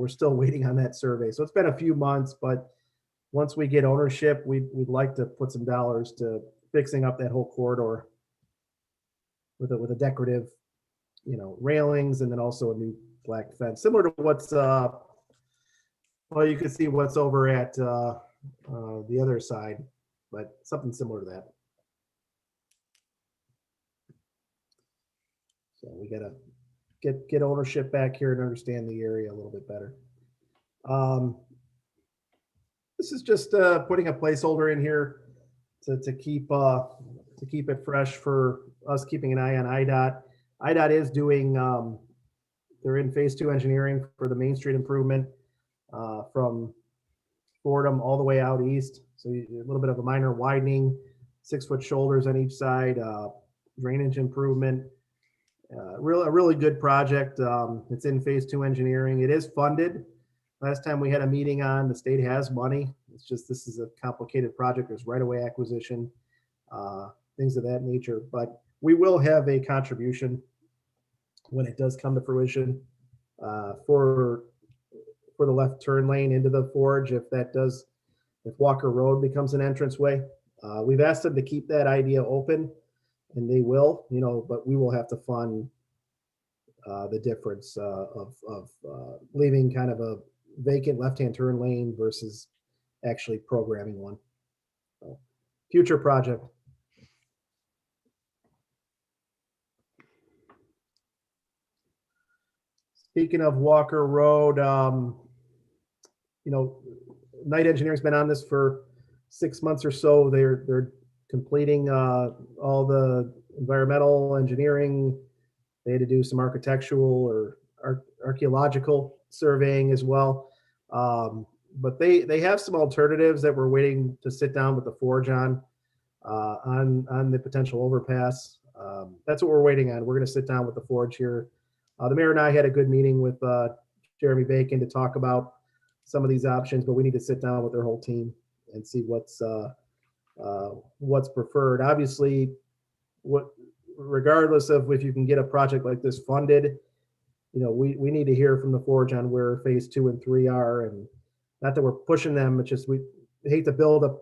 still waiting on that survey. So it's been a few months, but once we get ownership, we'd like to put some dollars to fixing up that whole corridor with a decorative, railings, and then also a new black fence, similar to what's you can see what's over at the other side, but something similar to that. So we gotta get ownership back here and understand the area a little bit better. This is just putting a placeholder in here to keep it fresh for us, keeping an eye on IDOT. IDOT is doing, they're in phase 2 engineering for the Main Street improvement from Fordham all the way out east. So a little bit of a minor widening, 6-foot shoulders on each side, drainage improvement. A really good project. It's in phase 2 engineering. It is funded. Last time we had a meeting on, the state has money. It's just, this is a complicated project. There's right-of-way acquisition, things of that nature, but we will have a contribution when it does come to fruition for the left turn lane into the Forge. If Walker Road becomes an entranceway, we've asked them to keep that idea open and they will, but we will have to fund the difference of leaving kind of a vacant left-hand turn lane versus actually programming one. So, future project. Speaking of Walker Road, Knight Engineering's been on this for 6 months or so. They're completing all the environmental engineering. They had to do some architectural or archaeological surveying as well. But they have some alternatives that we're waiting to sit down with the Forge on the potential overpass. That's what we're waiting on. We're going to sit down with the Forge here. The mayor and I had a good meeting with Jeremy Bacon to talk about some of these options, but we need to sit down with their whole team and see what's preferred. Obviously, regardless of if you can get a project like this funded, we need to hear from the Forge on where phase 2 and 3 are, and not that we're pushing them. It's just we hate to build a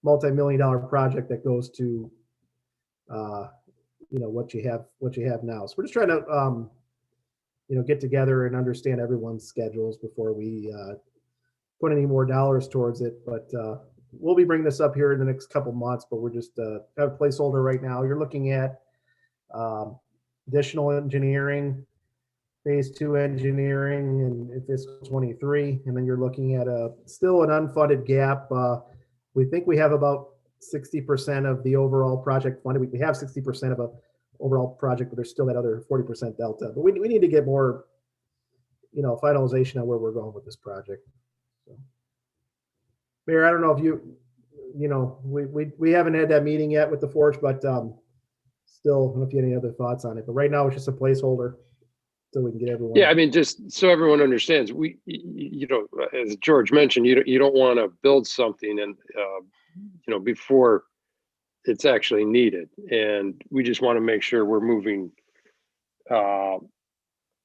multi-million-dollar project that goes to what you have now. So we're just trying to get together and understand everyone's schedules before we put any more dollars towards it. But we'll be bringing this up here in the next couple months, but we're just have a placeholder right now. You're looking at additional engineering, phase 2 engineering in fiscal 23, and then you're looking at still an unfunded gap. We think we have about 60% of the overall project funded. We have 60% of a overall project, but there's still that other 40% delta. But we need to get more, finalization on where we're going with this project. So, Mayor, I don't know if we haven't had that meeting yet with the Forge, but still, I don't know if you have any other thoughts on it. But right now, it's just a placeholder so we can get everyone. Yeah, I mean, just so everyone understands, as George mentioned, you don't want to build something and before it's actually needed, and we just want to make sure we're moving. And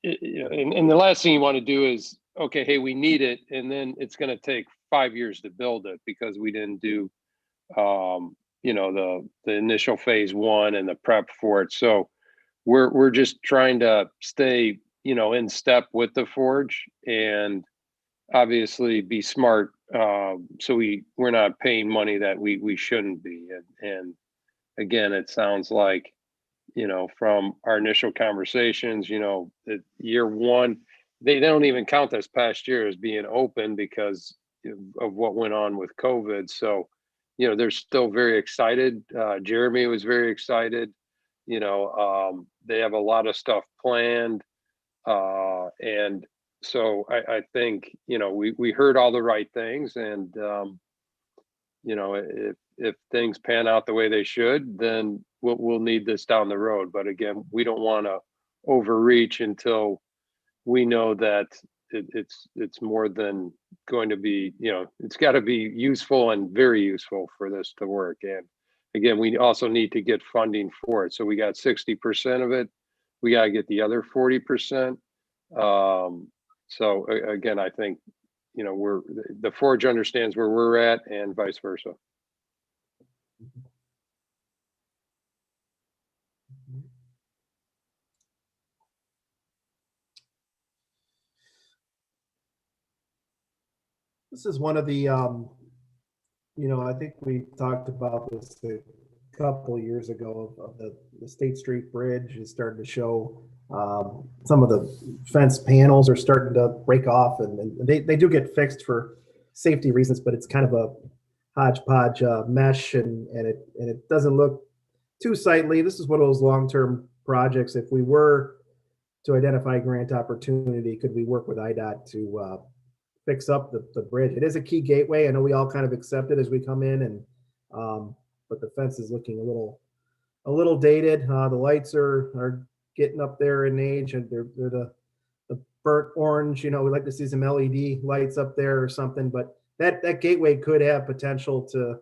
the last thing you want to do is, okay, hey, we need it, and then it's going to take 5 years to build it because we didn't do, the initial phase 1 and the prep for it. So we're just trying to stay, in step with the Forge and obviously be smart. So we're not paying money that we shouldn't be. And again, it sounds like, from our initial conversations, year 1, they don't even count this past year as being open because of what went on with COVID. So, they're still very excited. Jeremy was very excited. They have a lot of stuff planned. And so I think, we heard all the right things, and, if things pan out the way they should, then we'll need this down the road. But again, we don't want to overreach until we know that it's more than going to be, it's got to be useful and very useful for this to work. And again, we also need to get funding for it. So we got 60% of it. We got to get the other 40%. So again, I think, the Forge understands where we're at and vice versa. This is one of the, I think we talked about this a couple of years ago of the State Street Bridge is starting to show some of the fence panels are starting to break off, and they do get fixed for safety reasons, but it's kind of a hodgepodge mesh, and it doesn't look too sightly. This is one of those long-term projects. If we were to identify grant opportunity, could we work with IDOT to fix up the bridge? It is a key gateway. I know we all kind of accept it as we come in, and but the fence is looking a little dated. The lights are getting up there in age, and they're the burnt orange. We like to see some LED lights up there or something. But that gateway could have potential to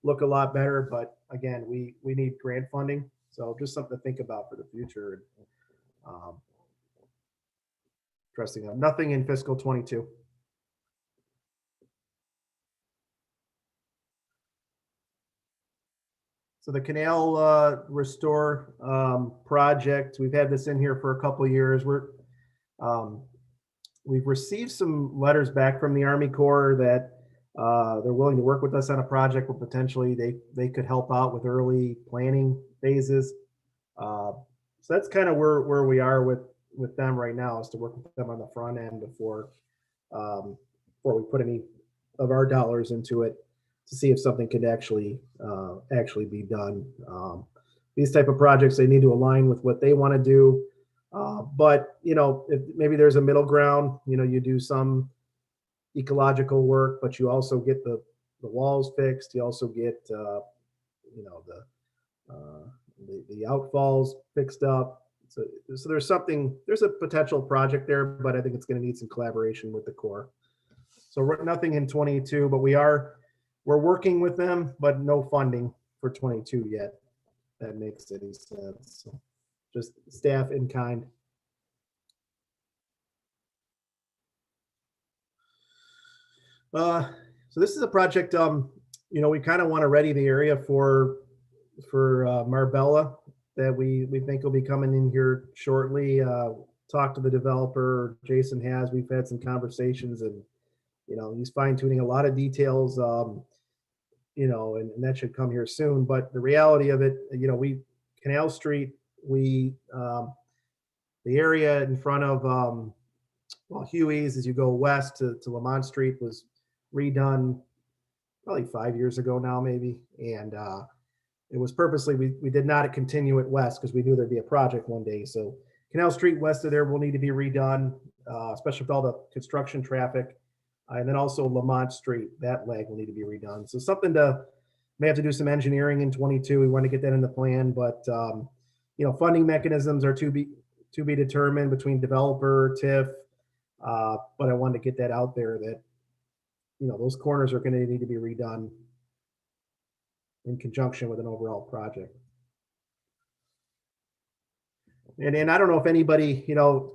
look a lot better. But again, we need grant funding, so just something to think about for the future. Trusting them. Nothing in fiscal 22. So the canal restore project, we've had this in here for a couple of years. We've received some letters back from the Army Corps that they're willing to work with us on a project where potentially they could help out with early planning phases. So that's kind of where we are with them right now, is to work with them on the front end before we put any of our dollars into it, to see if something could actually be done. These type of projects, they need to align with what they want to do. But if maybe there's a middle ground, you do some ecological work, but you also get the walls fixed. You also get the outfalls fixed up. So there's a potential project there, but I think it's going to need some collaboration with the Corps. So nothing in 22, but we're working with them, but no funding for 22 yet. That makes any sense. So just staff in kind. So this is a project, we kind of want to ready the area for Marbella, that we think will be coming in here shortly. Talk to the developer, Jason has. We've had some conversations, and he's fine tuning a lot of details. And that should come here soon. But the reality of it, Canal Street, the area in front of Huey's as you go west to Lamont Street was redone probably 5 years ago now, maybe. And it was purposely, we did not continue it west because we knew there'd be a project one day. So Canal Street west of there will need to be redone, especially with all the construction traffic. And then also Lamont Street, that leg will need to be redone. So something may have to do some engineering in 22. We want to get that in the plan, but funding mechanisms are to be determined between developer, TIF. But I wanted to get that out there that, those corners are going to need to be redone in conjunction with an overall project. And I don't know if anybody,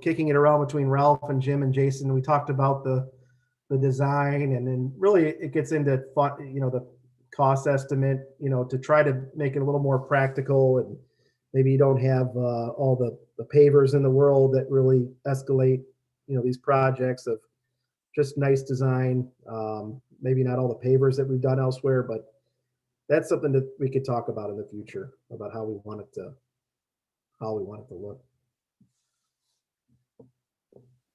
kicking it around between Ralph and Jim and Jason, we talked about the design, and then really it gets into the cost estimate, to try to make it a little more practical, and maybe you don't have all the pavers in the world that really escalate, these projects of just nice design. Maybe not all the pavers that we've done elsewhere, but that's something that we could talk about in the future, about how we want it to look.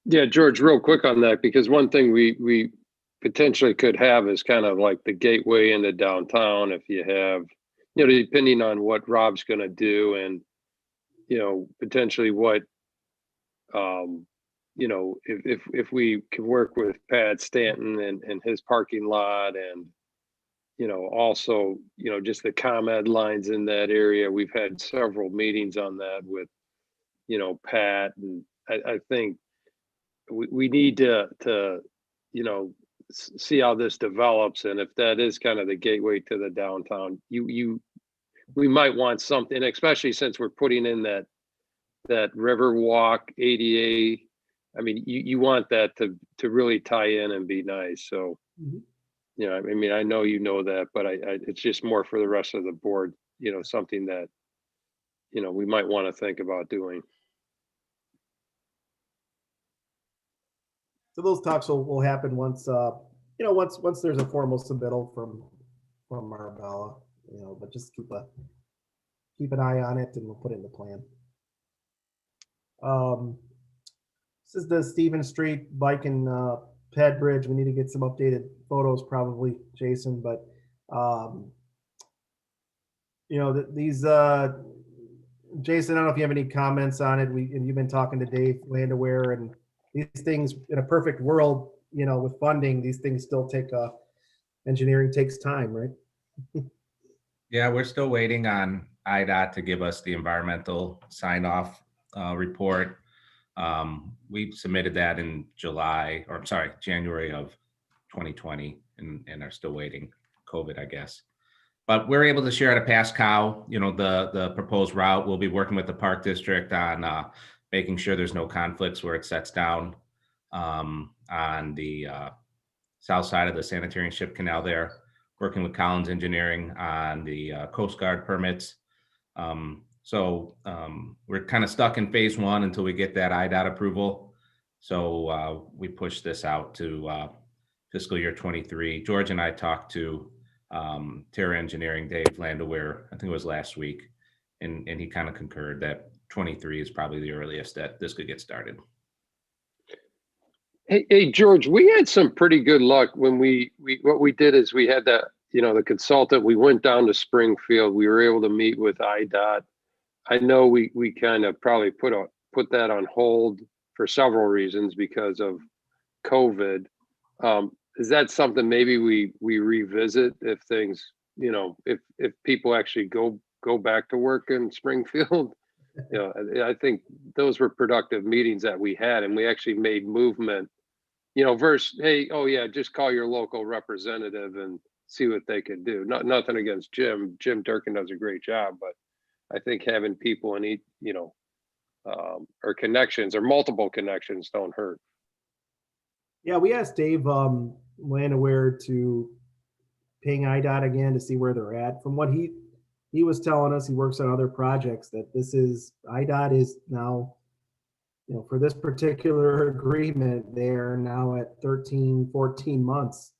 Yeah, George, real quick on that, because one thing we potentially could have is kind of like the gateway into downtown. If you have, depending on what Rob's going to do, and potentially what, if we can work with Pat Stanton and his parking lot, and also just the ComEd lines in that area. We've had several meetings on that with Pat, and I think we need to see how this develops, and if that is kind of the gateway to the downtown, we might want something, especially since we're putting in that river walk ADA. I mean, you want that to really tie in and be nice. So, I know that, but it's just more for the rest of the board. Something that we might want to think about doing. So those talks will happen once once there's a formal submittal from Marbella, but just keep an eye on it, and we'll put it in the plan. This is the Stephen Street bike and ped bridge. We need to get some updated photos, probably, Jason, but these Jason, I don't know if you have any comments on it. And you've been talking to Dave Landaware, and these things, in a perfect world, with funding, these things still take engineering takes time, right? Yeah, we're still waiting on IDOT to give us the environmental sign-off report. We submitted that in January of 2020, and are still waiting. COVID, I guess. But we're able to share at a pass cow, the proposed route. We'll be working with the Park District on making sure there's no conflicts where it sets down on the south side of the sanitary and ship canal there. working with Collins Engineering on the Coast Guard permits. We're kind of stuck in phase one until we get that IDOT approval. So we pushed this out to fiscal year 23. George and I talked to Terra Engineering, Dave Landauer, I think it was last week, and he kind of concurred that 23 is probably the earliest that this could get started. Hey, George, we had some pretty good luck when what we did is we had that, the consultant, we went down to Springfield, we were able to meet with IDOT. I know we kind of probably put that on hold for several reasons because of COVID. Is that something maybe we revisit if things, if people actually go back to work in Springfield? I think those were productive meetings that we had, and we actually made movement, versus, hey, oh yeah, just call your local representative and see what they could do. Nothing against Jim Durkin does a great job, but I think having people in each, or connections or multiple connections don't hurt. Yeah, we asked Dave Landauer to ping IDOT again to see where they're at. From what he was telling us, he works on other projects, that IDOT is now, for this particular agreement, they're now at 13, 14 months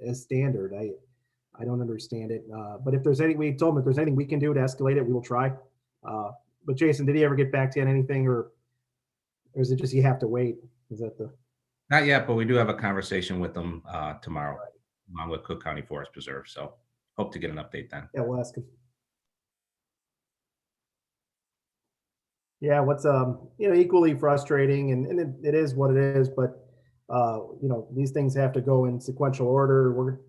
as standard. I don't understand it. But if there's we told him if there's anything we can do to escalate it, we will try. But Jason, did he ever get back to you on anything, or is it just you have to wait? Is that the? Not yet, but we do have a conversation with them tomorrow, along with Cook County Forest Preserve. So hope to get an update then. Yeah, we'll ask him. Yeah, what's equally frustrating, and it is what it is, but these things have to go in sequential order.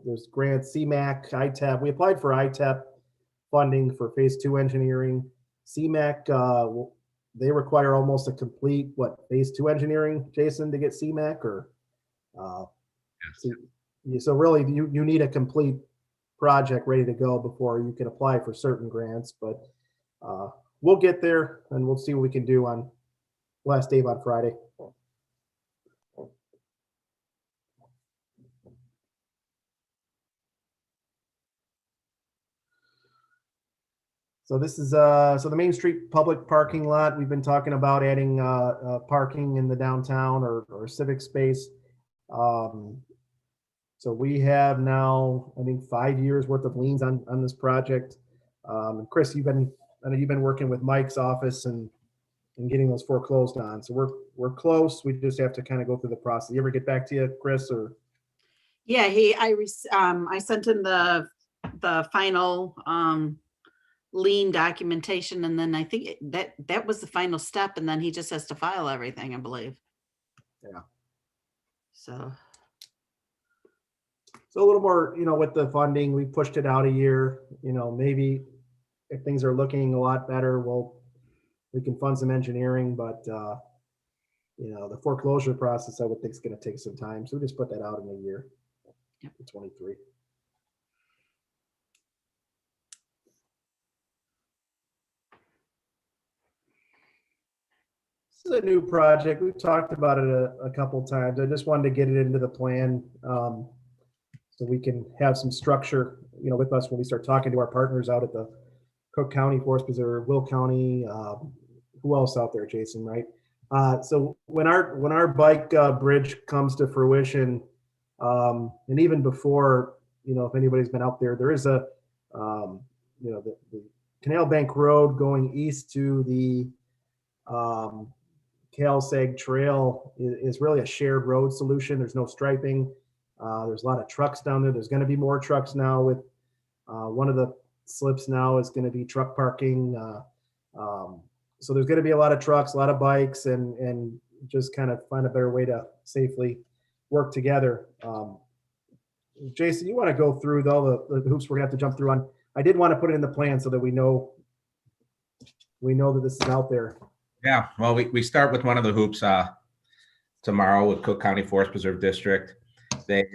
There's grants, CMAC, ITEP. We applied for ITEP funding for phase 2 engineering. CMAC, they require almost a complete phase 2 engineering, Jason, to get CMAC, or so really you need a complete project ready to go before you can apply for certain grants, but we'll get there and we'll see what we can do on last day on Friday. So this is so the Main Street public parking lot. We've been talking about adding parking in the downtown or civic space. So we have now, I think, 5 years worth of liens on this project. Chris, I know you've been working with Mike's office and getting those foreclosed on. So we're close. We just have to kind of go through the process. You ever get back to you, Chris, or? Yeah, I sent him the final lien documentation, and then I think that was the final step, and then he just has to file everything, I believe. Yeah. So a little more, with the funding, we pushed it out a year. Maybe if things are looking a lot better, we can fund some engineering, but the foreclosure process, I would think, is going to take some time. So we just put that out in a year. Yep. 23. This is a new project. We've talked about it a couple times. I just wanted to get it into the plan so we can have some structure, with us when we start talking to our partners out at the Cook County Forest Preserve, Will County, who else out there, Jason, right? So when our bike bridge comes to fruition, and even before, if anybody's been out there, there is the Canal Bank Road going east to the Cal-Sag Trail is really a shared road solution. There's no striping. There's a lot of trucks down there. There's going to be more trucks now with one of the slips now is going to be truck parking. So there's going to be a lot of trucks, a lot of bikes, and just kind of find a better way to safely work together. Jason, you want to go through all the hoops we're going to have to jump through on? I did want to put it in the plan so that we know that this is out there. Yeah, well, we start with one of the hoops tomorrow with Cook County Forest Preserve District. They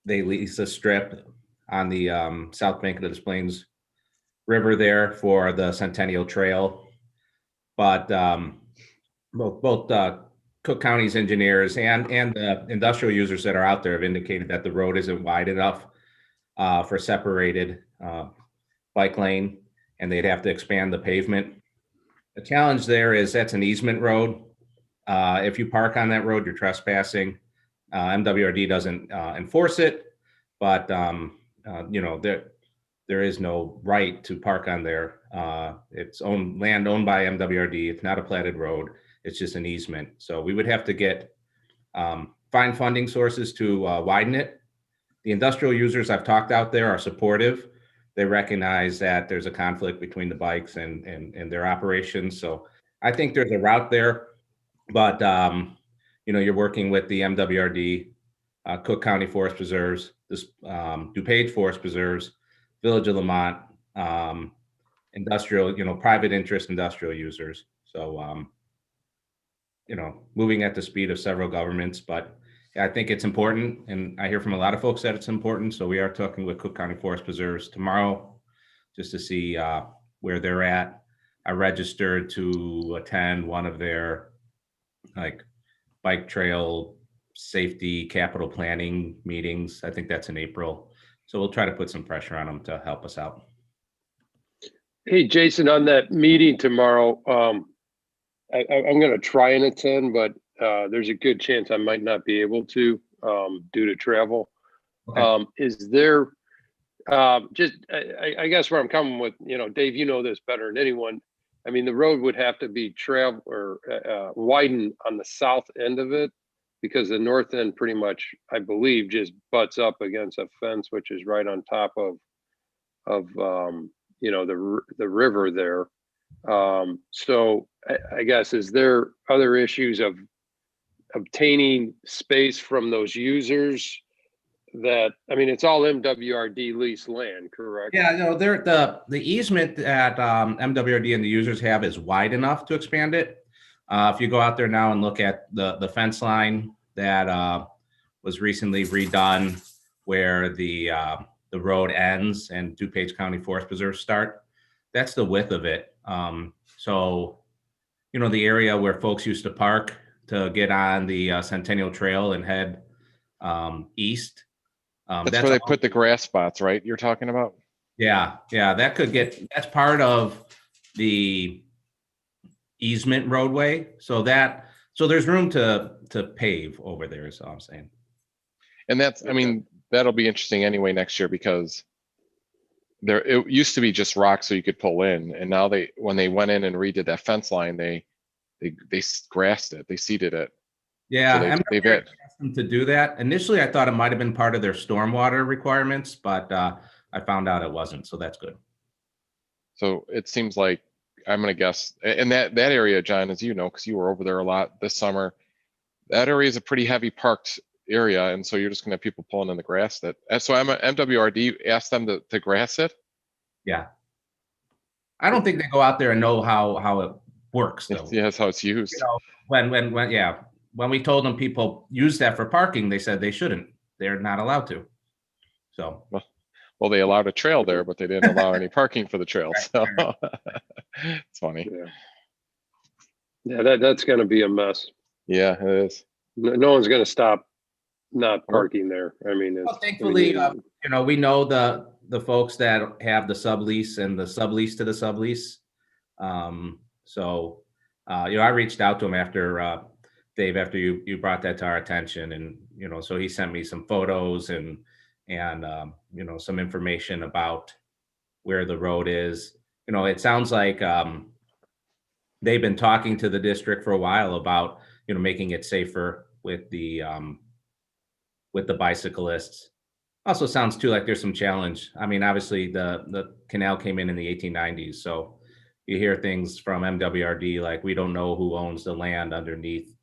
lease a strip on the south bank of the Des Plaines River there for the Centennial Trail. But both Cook County's engineers and the industrial users that are out there have indicated that the road isn't wide enough for separated bike lane, and they'd have to expand the pavement. The challenge there is that's an easement road. If you park on that road, you're trespassing. MWRD doesn't enforce it, but you know, there is no right to park on there. It's land owned by MWRD. It's not a platted road. It's just an easement. So we would have to get find funding sources to widen it. The industrial users I've talked out there are supportive. They recognize that there's a conflict between the bikes and their operations. So I think there's a route there, but you know, you're working with the MWRD, Cook County Forest Preserves, this DuPage Forest Preserves, Village of Lamont, industrial, you know, private interest industrial users. So, you know, moving at the speed of several governments, but I think it's important. And I hear from a lot of folks that it's important. So we are talking with Cook County Forest Preserves tomorrow just to see where they're at. I registered to attend one of their like bike trail safety capital planning meetings. I think that's in April. So we'll try to put some pressure on them to help us out. Hey, Jason, on that meeting tomorrow, I'm going to try and attend, but there's a good chance I might not be able to due to travel. Okay. Is there just, I guess where I'm coming with, you know, Dave, you know this better than anyone. I mean, the road would have to be widened on the south end of it, because the north end pretty much, I believe, just butts up against a fence, which is right on top of you know, the river there. So I guess, is there other issues of obtaining space from those users that, I mean, it's all MWRD leased land, correct? Yeah, no, the easement that MWRD and the users have is wide enough to expand it. If you go out there now and look at the fence line that was recently redone, where the road ends and DuPage County Forest Preserve start, that's the width of it. So, you know, the area where folks used to park to get on the Centennial Trail and head east. That's where they put the grass spots, right? You're talking about? Yeah, that's part of the easement roadway. So there's room to pave over there, is all I'm saying. And that's, I mean, that'll be interesting anyway next year, because it used to be just rocks so you could pull in, and now when they went in and redid that fence line, they grassed it, they seeded it. Yeah, so they've asked them to do that. Initially, I thought it might have been part of their stormwater requirements, but I found out it wasn't, so that's good. So it seems like, I'm gonna guess, and that area, John, as you know, because you were over there a lot this summer, that area is a pretty heavy parked area, and so you're just gonna have people pulling in the grass. So MWRD asked them to grass it. Yeah, I don't think they go out there and know how it works, though. Yeah, that's how it's used. You know, when we told them people use that for parking, they said they shouldn't. They're not allowed to. So. Well, they allowed a trail there, but they didn't allow any parking for the trail. So it's funny. Yeah, that's going to be a mess. Yeah, it is. No one's going to stop not parking there. I mean, thankfully, you know, we know the folks that have the sublease and the sublease to the sublease. So, you know, I reached out to him after Dave, after you brought that to our attention, and you know, so he sent me some photos and you know, some information about where the road is. You know, it sounds like they've been talking to the district for a while about, you know, making it safer with the bicyclists. Also sounds too like there's some challenge. I mean, obviously the canal came in the 1890s, so you hear things from MWRD like, we don't know who owns the land underneath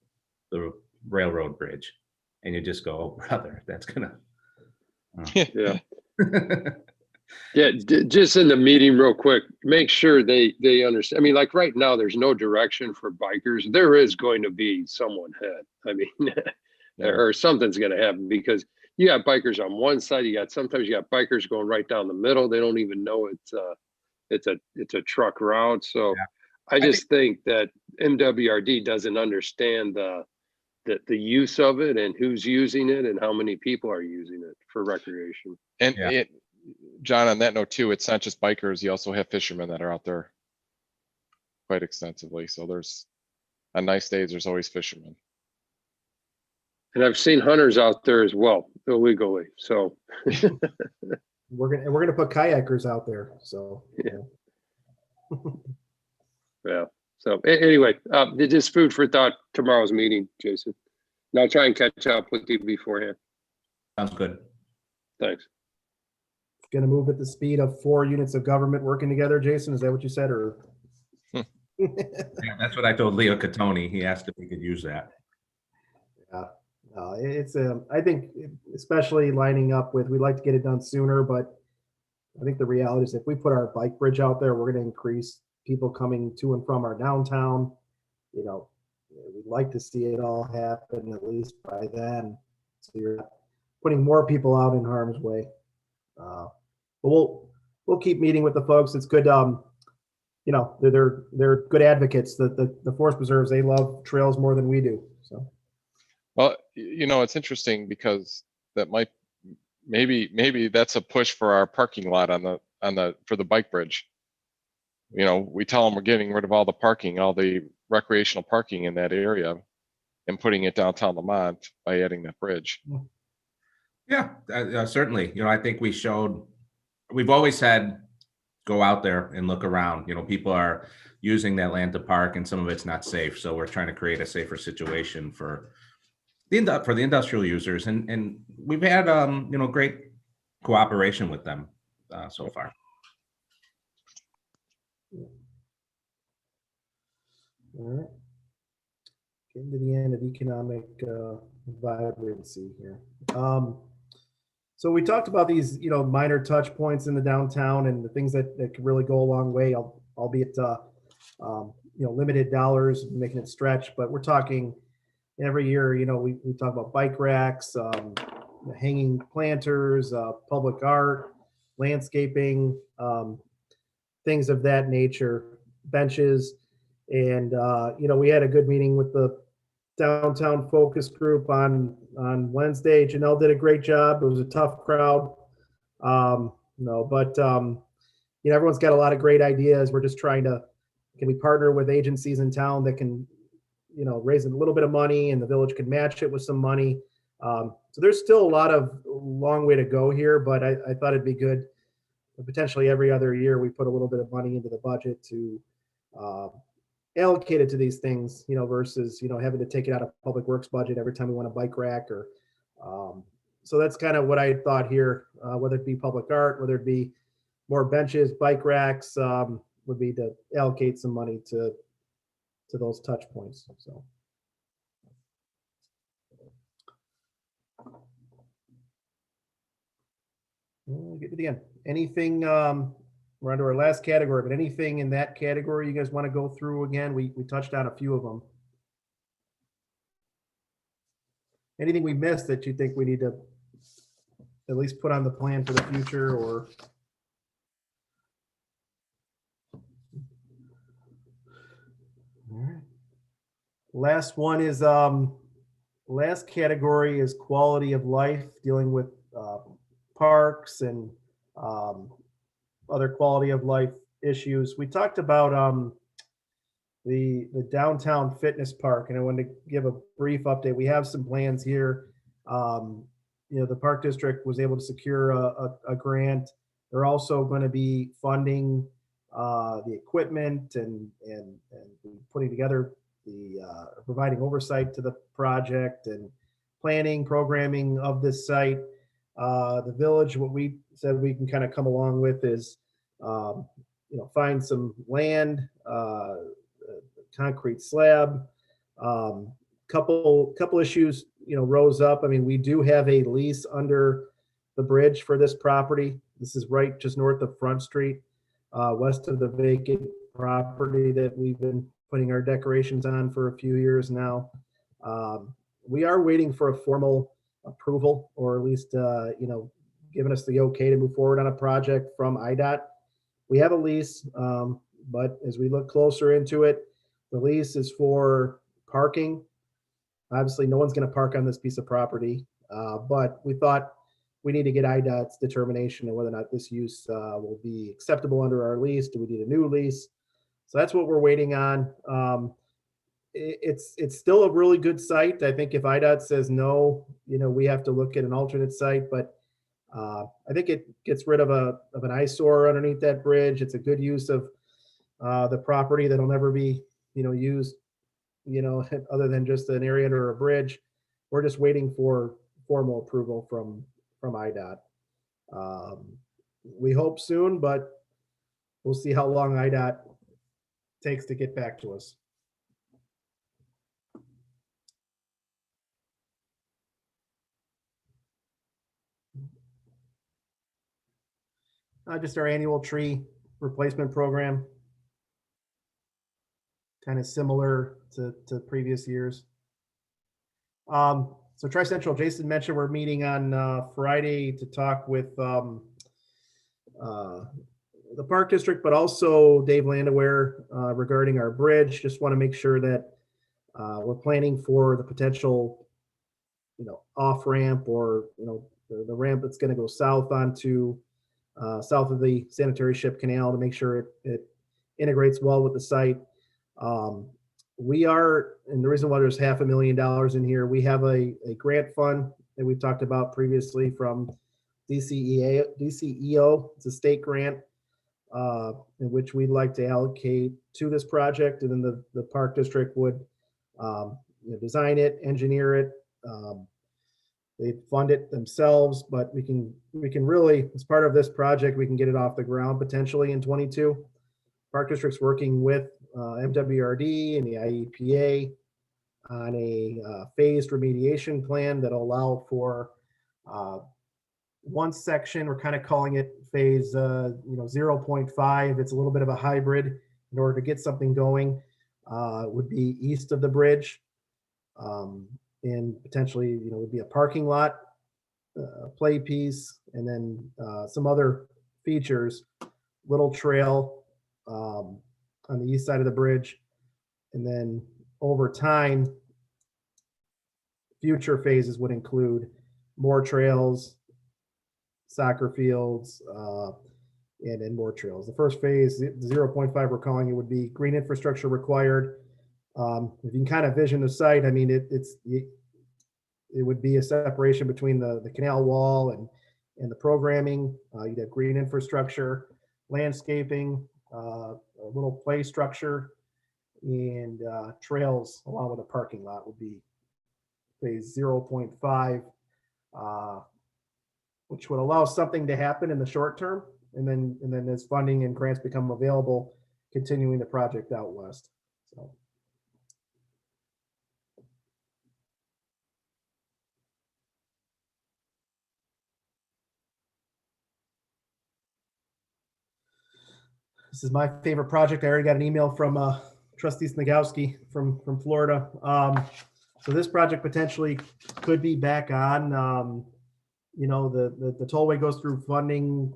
the railroad bridge, and you just go, oh brother, that's gonna. Yeah. Yeah, just in the meeting real quick, make sure they understand. I mean, like right now, there's no direction for bikers. There is going to be someone hit. I mean, or something's going to happen, because you got bikers on one side. Sometimes you got bikers going right down the middle. They don't even know it's a truck route. So I just think that MWRD doesn't understand the use of it and who's using it and how many people are using it for recreation. And Yeah. John, on that note too, it's not just bikers. You also have fishermen that are out there quite extensively. So there's, on nice days, there's always fishermen. And I've seen hunters out there as well, illegally. So We're gonna put kayakers out there. So Yeah. yeah. So anyway, just food for thought tomorrow's meeting, Jason. And I'll try and catch up with you beforehand. Sounds good. Thanks. Gonna move at the speed of 4 units of government working together, Jason? Is that what you said, or? Yeah, that's what I told Leo Catoni. He asked if we could use that. Yeah, it's I think especially lining up with, we'd like to get it done sooner, but I think the reality is if we put our bike bridge out there, we're going to increase people coming to and from our downtown. You know, we'd like to see it all happen at least by then. So you're not putting more people out in harm's way. But we'll keep meeting with the folks. It's good. You know, they're good advocates. The forest preserves, they love trails more than we do. So. Well, you know, it's interesting because that might, maybe that's a push for our parking lot for the bike bridge. You know, we tell them we're getting rid of all the recreational parking in that area and putting it downtown Lamont by adding that bridge. Yeah, certainly. You know, I think we've always said, go out there and look around. You know, people are using that land to park and some of it's not safe. So we're trying to create a safer situation for the industrial users. And we've had, you know, great cooperation with them so far. All right. Getting to the end of economic vibrancy here. So we talked about these, you know, minor touch points in the downtown and the things that could really go a long way, albeit, you know, limited dollars, making it stretch. But we're talking every year, you know, we talk about bike racks, hanging planters, public art, landscaping, things of that nature, benches. And, you know, we had a good meeting with the downtown focus group on Wednesday. Janelle did a great job. It was a tough crowd. No, but, you know, everyone's got a lot of great ideas. We're just trying to, can we partner with agencies in town that can, you know, raise a little bit of money and the village can match it with some money. So there's still a long way to go here, but I thought it'd be good. Potentially every other year, we put a little bit of money into the budget to allocate it to these things, you know, versus, you know, having to take it out of public works budget every time we want a bike rack or, so that's kind of what I thought here, whether it be public art, whether it be more benches, bike racks, would be to allocate some money to those touch points. So. We'll get to the end. Anything, we're on to our last category, but anything in that category you guys want to go through again? We touched on a few of them. Anything we missed that you think we need to at least put on the plan for the future, or? All right. Last one is, last category is quality of life, dealing with parks and other quality of life issues. We talked about the downtown fitness park, and I wanted to give a brief update. We have some plans here. You know, the park district was able to secure a grant. They're also going to be funding the equipment and putting together providing oversight to the project and planning, programming of this site. The village, what we said we can kind of come along with is, you know, find some land, concrete slab. Couple issues, you know, rose up. I mean, we do have a lease under the bridge for this property. This is right just north of Front Street, west of the vacant property that we've been putting our decorations on for a few years now. We are waiting for a formal approval, or at least, you know, giving us the okay to move forward on a project from IDOT. We have a lease, but as we look closer into it, the lease is for parking Obviously, no one's going to park on this piece of property, but we thought we need to get IDOT's determination of whether or not this use will be acceptable under our lease. Do we need a new lease? So that's what we're waiting on. It's still a really good site. I think if IDOT says no, we have to look at an alternate site, but I think it gets rid of an eyesore underneath that bridge. It's a good use of the property that'll never be, used, other than just an area under a bridge. We're just waiting for formal approval from IDOT. We hope soon, but we'll see how long IDOT takes to get back to us. Just our annual tree replacement program. Kind of similar to previous years. So Tri-Central, Jason mentioned we're meeting on Friday to talk with the Park District, but also Dave Landaware regarding our bridge. Just want to make sure that we're planning for the potential, off ramp or the ramp that's going to go south onto south of the sanitary ship canal to make sure it integrates well with the site. We are, and the reason why there's $500,000 in here, we have a grant fund that we've talked about previously from DCEO. It's a state grant in which we'd like to allocate to this project, and then the Park District would design it, engineer it. They fund it themselves, but we can really, as part of this project, we can get it off the ground potentially in 22. Park District's working with MWRD and the IEPA on a phased remediation plan that'll allow for one section. We're kind of calling it phase 0.5. It's a little bit of a hybrid. In order to get something going, would be east of the bridge, and potentially would be a parking lot, play piece, and then some other features, little trail on the east side of the bridge. And then over time, future phases would include more trails, soccer fields, and then more trails. The first phase, 0.5, we're calling it, would be green infrastructure required. If you can kind of vision the site, I mean, it would be a separation between the canal wall and the programming. You'd have green infrastructure, landscaping, a little play structure, and trails along with a parking lot would be phase 0.5, which would allow something to happen in the short term, and then as funding and grants become available, continuing the project out west. So. This is my favorite project. I already got an email from Trustee Snagowski from Florida. So this project potentially could be back on. The tollway goes through funding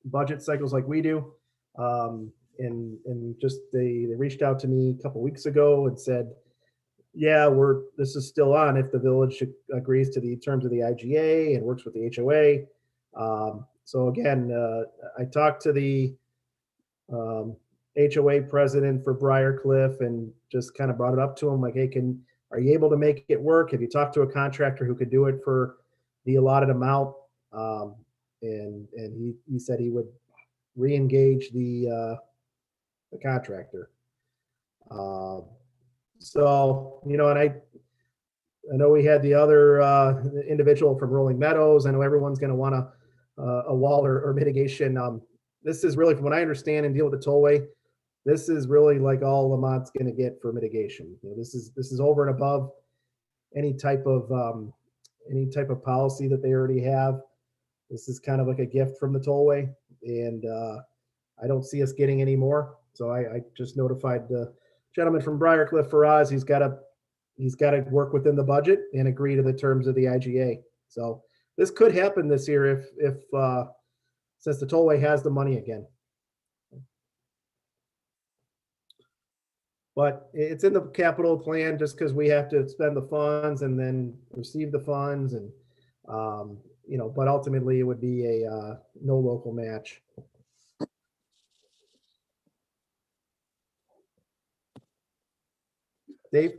budget cycles like we do. And just they reached out to me a couple weeks ago and said, yeah, this is still on if the village agrees to the terms of the IGA and works with the HOA. So again, I talked to the HOA president for Briarcliff and just kind of brought it up to him like, hey, are you able to make it work? Have you talked to a contractor who could do it for the allotted amount? And he said he would re-engage the contractor. So, and I know we had the other individual from Rolling Meadows. I know everyone's going to want a wall or mitigation. This is really, from what I understand and deal with the tollway, this is really like all Lamont's going to get for mitigation. This is over and above any type of policy that they already have. This is kind of like a gift from the tollway, and I don't see us getting any more. So I just notified the gentleman from Briarcliff for Oz. He's got to work within the budget and agree to the terms of the IGA. So this could happen this year if since the tollway has the money again. But it's in the capital plan just because we have to spend the funds and then receive the funds and, but ultimately it would be a no local match. Dave,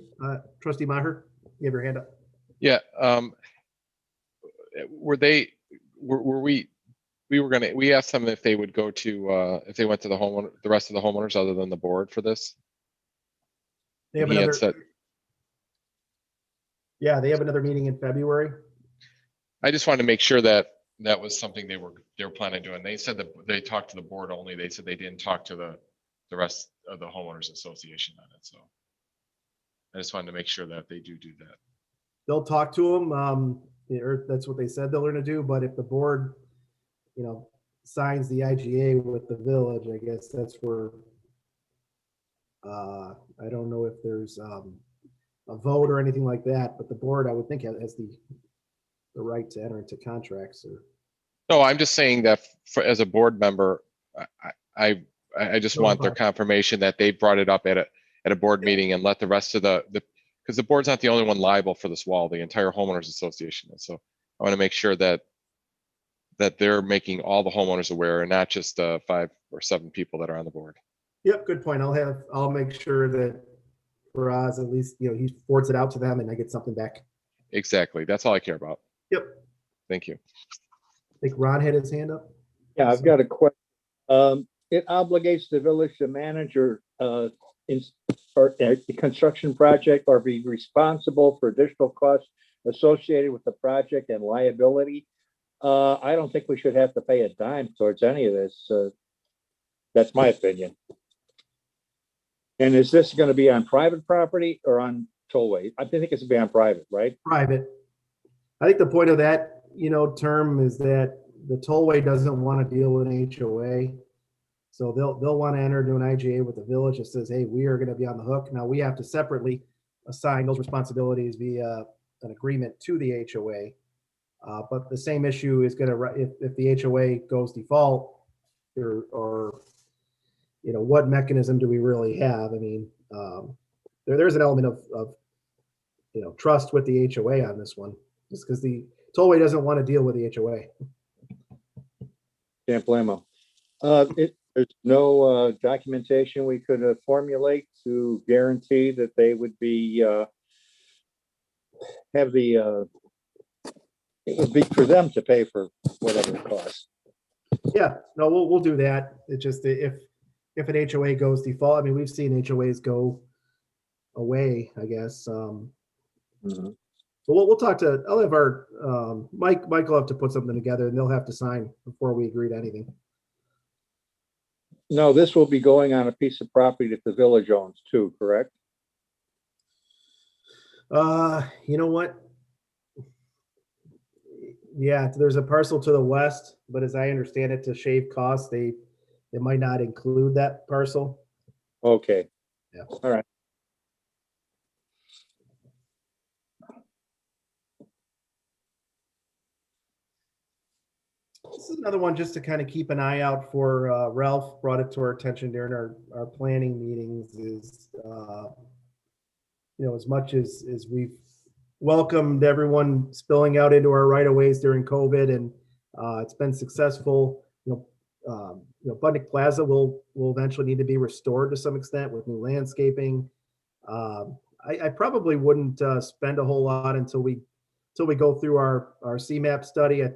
trustee Maher, you have your hand up. Yeah, we asked them if they would go to, if they went to the rest of the homeowners other than the board for this. They have He had another, said- yeah, they have another meeting in February. I just wanted to make sure that that was something they were planning on doing. They said that they talked to the board only. They said they didn't talk to the rest of the homeowners association on it, so. I just wanted to make sure that they do that. They'll talk to them, or that's what they said they're gonna do, but if the board, signs the IGA with the village, I guess that's where, I don't know if there's, a vote or anything like that, but the board, I would think, has the right to enter into contracts or. No, I'm just saying that as a board member, I just want their confirmation that they brought it up at a board meeting and let the rest of because the board's not the only one liable for this wall, the entire homeowners association is. So I want to make sure that they're making all the homeowners aware and not just 5 or 7 people that are on the board. Yep, good point. I'll make sure that for us, at least, he forwards it out to them and I get something back. Exactly. That's all I care about. Yep. Thank you. I think Ron had his hand up. Yeah, I've got a question. It obligates the village to manage or a construction project or be responsible for additional costs associated with the project and liability. I don't think we should have to pay a dime towards any of this. That's my opinion. And is this going to be on private property or on tollway? I think it's going to be on private, right? Private. I think the point of that, term is that the tollway doesn't want to deal with an HOA. So they'll want to enter into an IGA with the village that says, hey, we are going to be on the hook. Now we have to separately assign those responsibilities via an agreement to the HOA. But the same issue is going to, if the HOA goes default or what mechanism do we really have? I mean, there's an element of trust with the HOA on this one, just because the tollway doesn't want to deal with the HOA. Can't blame them. There's no documentation we could formulate to guarantee that they would be it would be for them to pay for whatever it costs. Yeah, no, we'll do that. It's just if an HOA goes default, I mean, we've seen HOAs go away, I guess. Mhm. So we'll talk to, I'll have our, Mike will have to put something together and they'll have to sign before we agree to anything. No, this will be going on a piece of property that the village owns too, correct? You know what? Yeah, there's a parcel to the west, but as I understand it, to shave costs, they might not include that parcel. Okay. Yeah. All right. This is another one just to kind of keep an eye out for. Ralph brought it to our attention during our planning meetings is, as much as we've welcomed everyone spilling out into our right of ways during COVID and it's been successful, Budnick Plaza will eventually need to be restored to some extent with new landscaping. I probably wouldn't spend a whole lot until we go through our CMAP study. I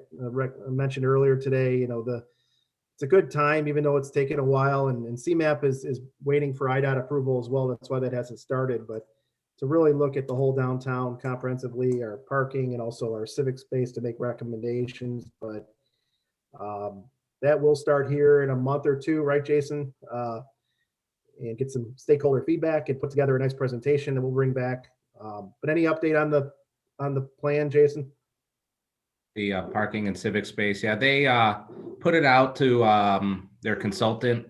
mentioned earlier today, it's a good time, even though it's taken a while, and CMAP is waiting for IDOT approval as well. That's why that hasn't started. But to really look at the whole downtown comprehensively, our parking and also our civic space to make recommendations. But that will start here in a month or two, right, Jason? And get some stakeholder feedback and put together a nice presentation that we'll bring back. But any update on the plan, Jason? The parking and civic space, yeah, they put it out to their consultant,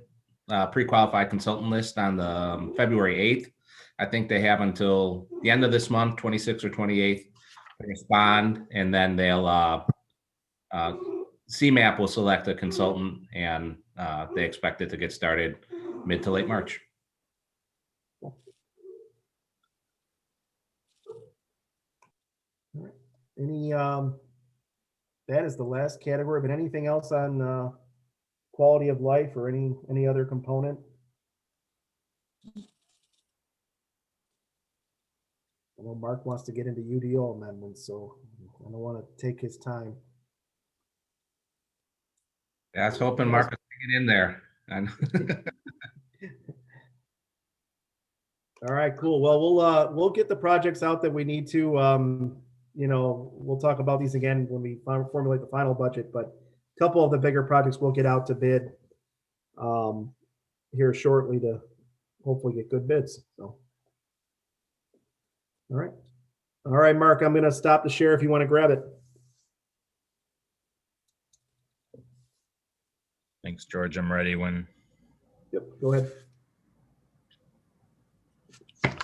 pre-qualified consultant list on the February 8th. I think they have until the end of this month, 26th or 28th, to respond, and then they'll CMAP will select a consultant, and they expect it to get started mid to late March. Any, that is the last category, but anything else on quality of life or any other component? I know Mark wants to get into UDO amendments, so I don't want to take his time. Yeah, I was hoping Mark was hanging in there. All right, cool. Well, we'll get the projects out that we need to. We'll talk about these again when we formulate the final budget, but a couple of the bigger projects we'll get out to bid here shortly to hopefully get good bids. So, all right, Mark, I'm going to stop the share if you want to grab it. Thanks, George. I'm ready when. Yep, go ahead. I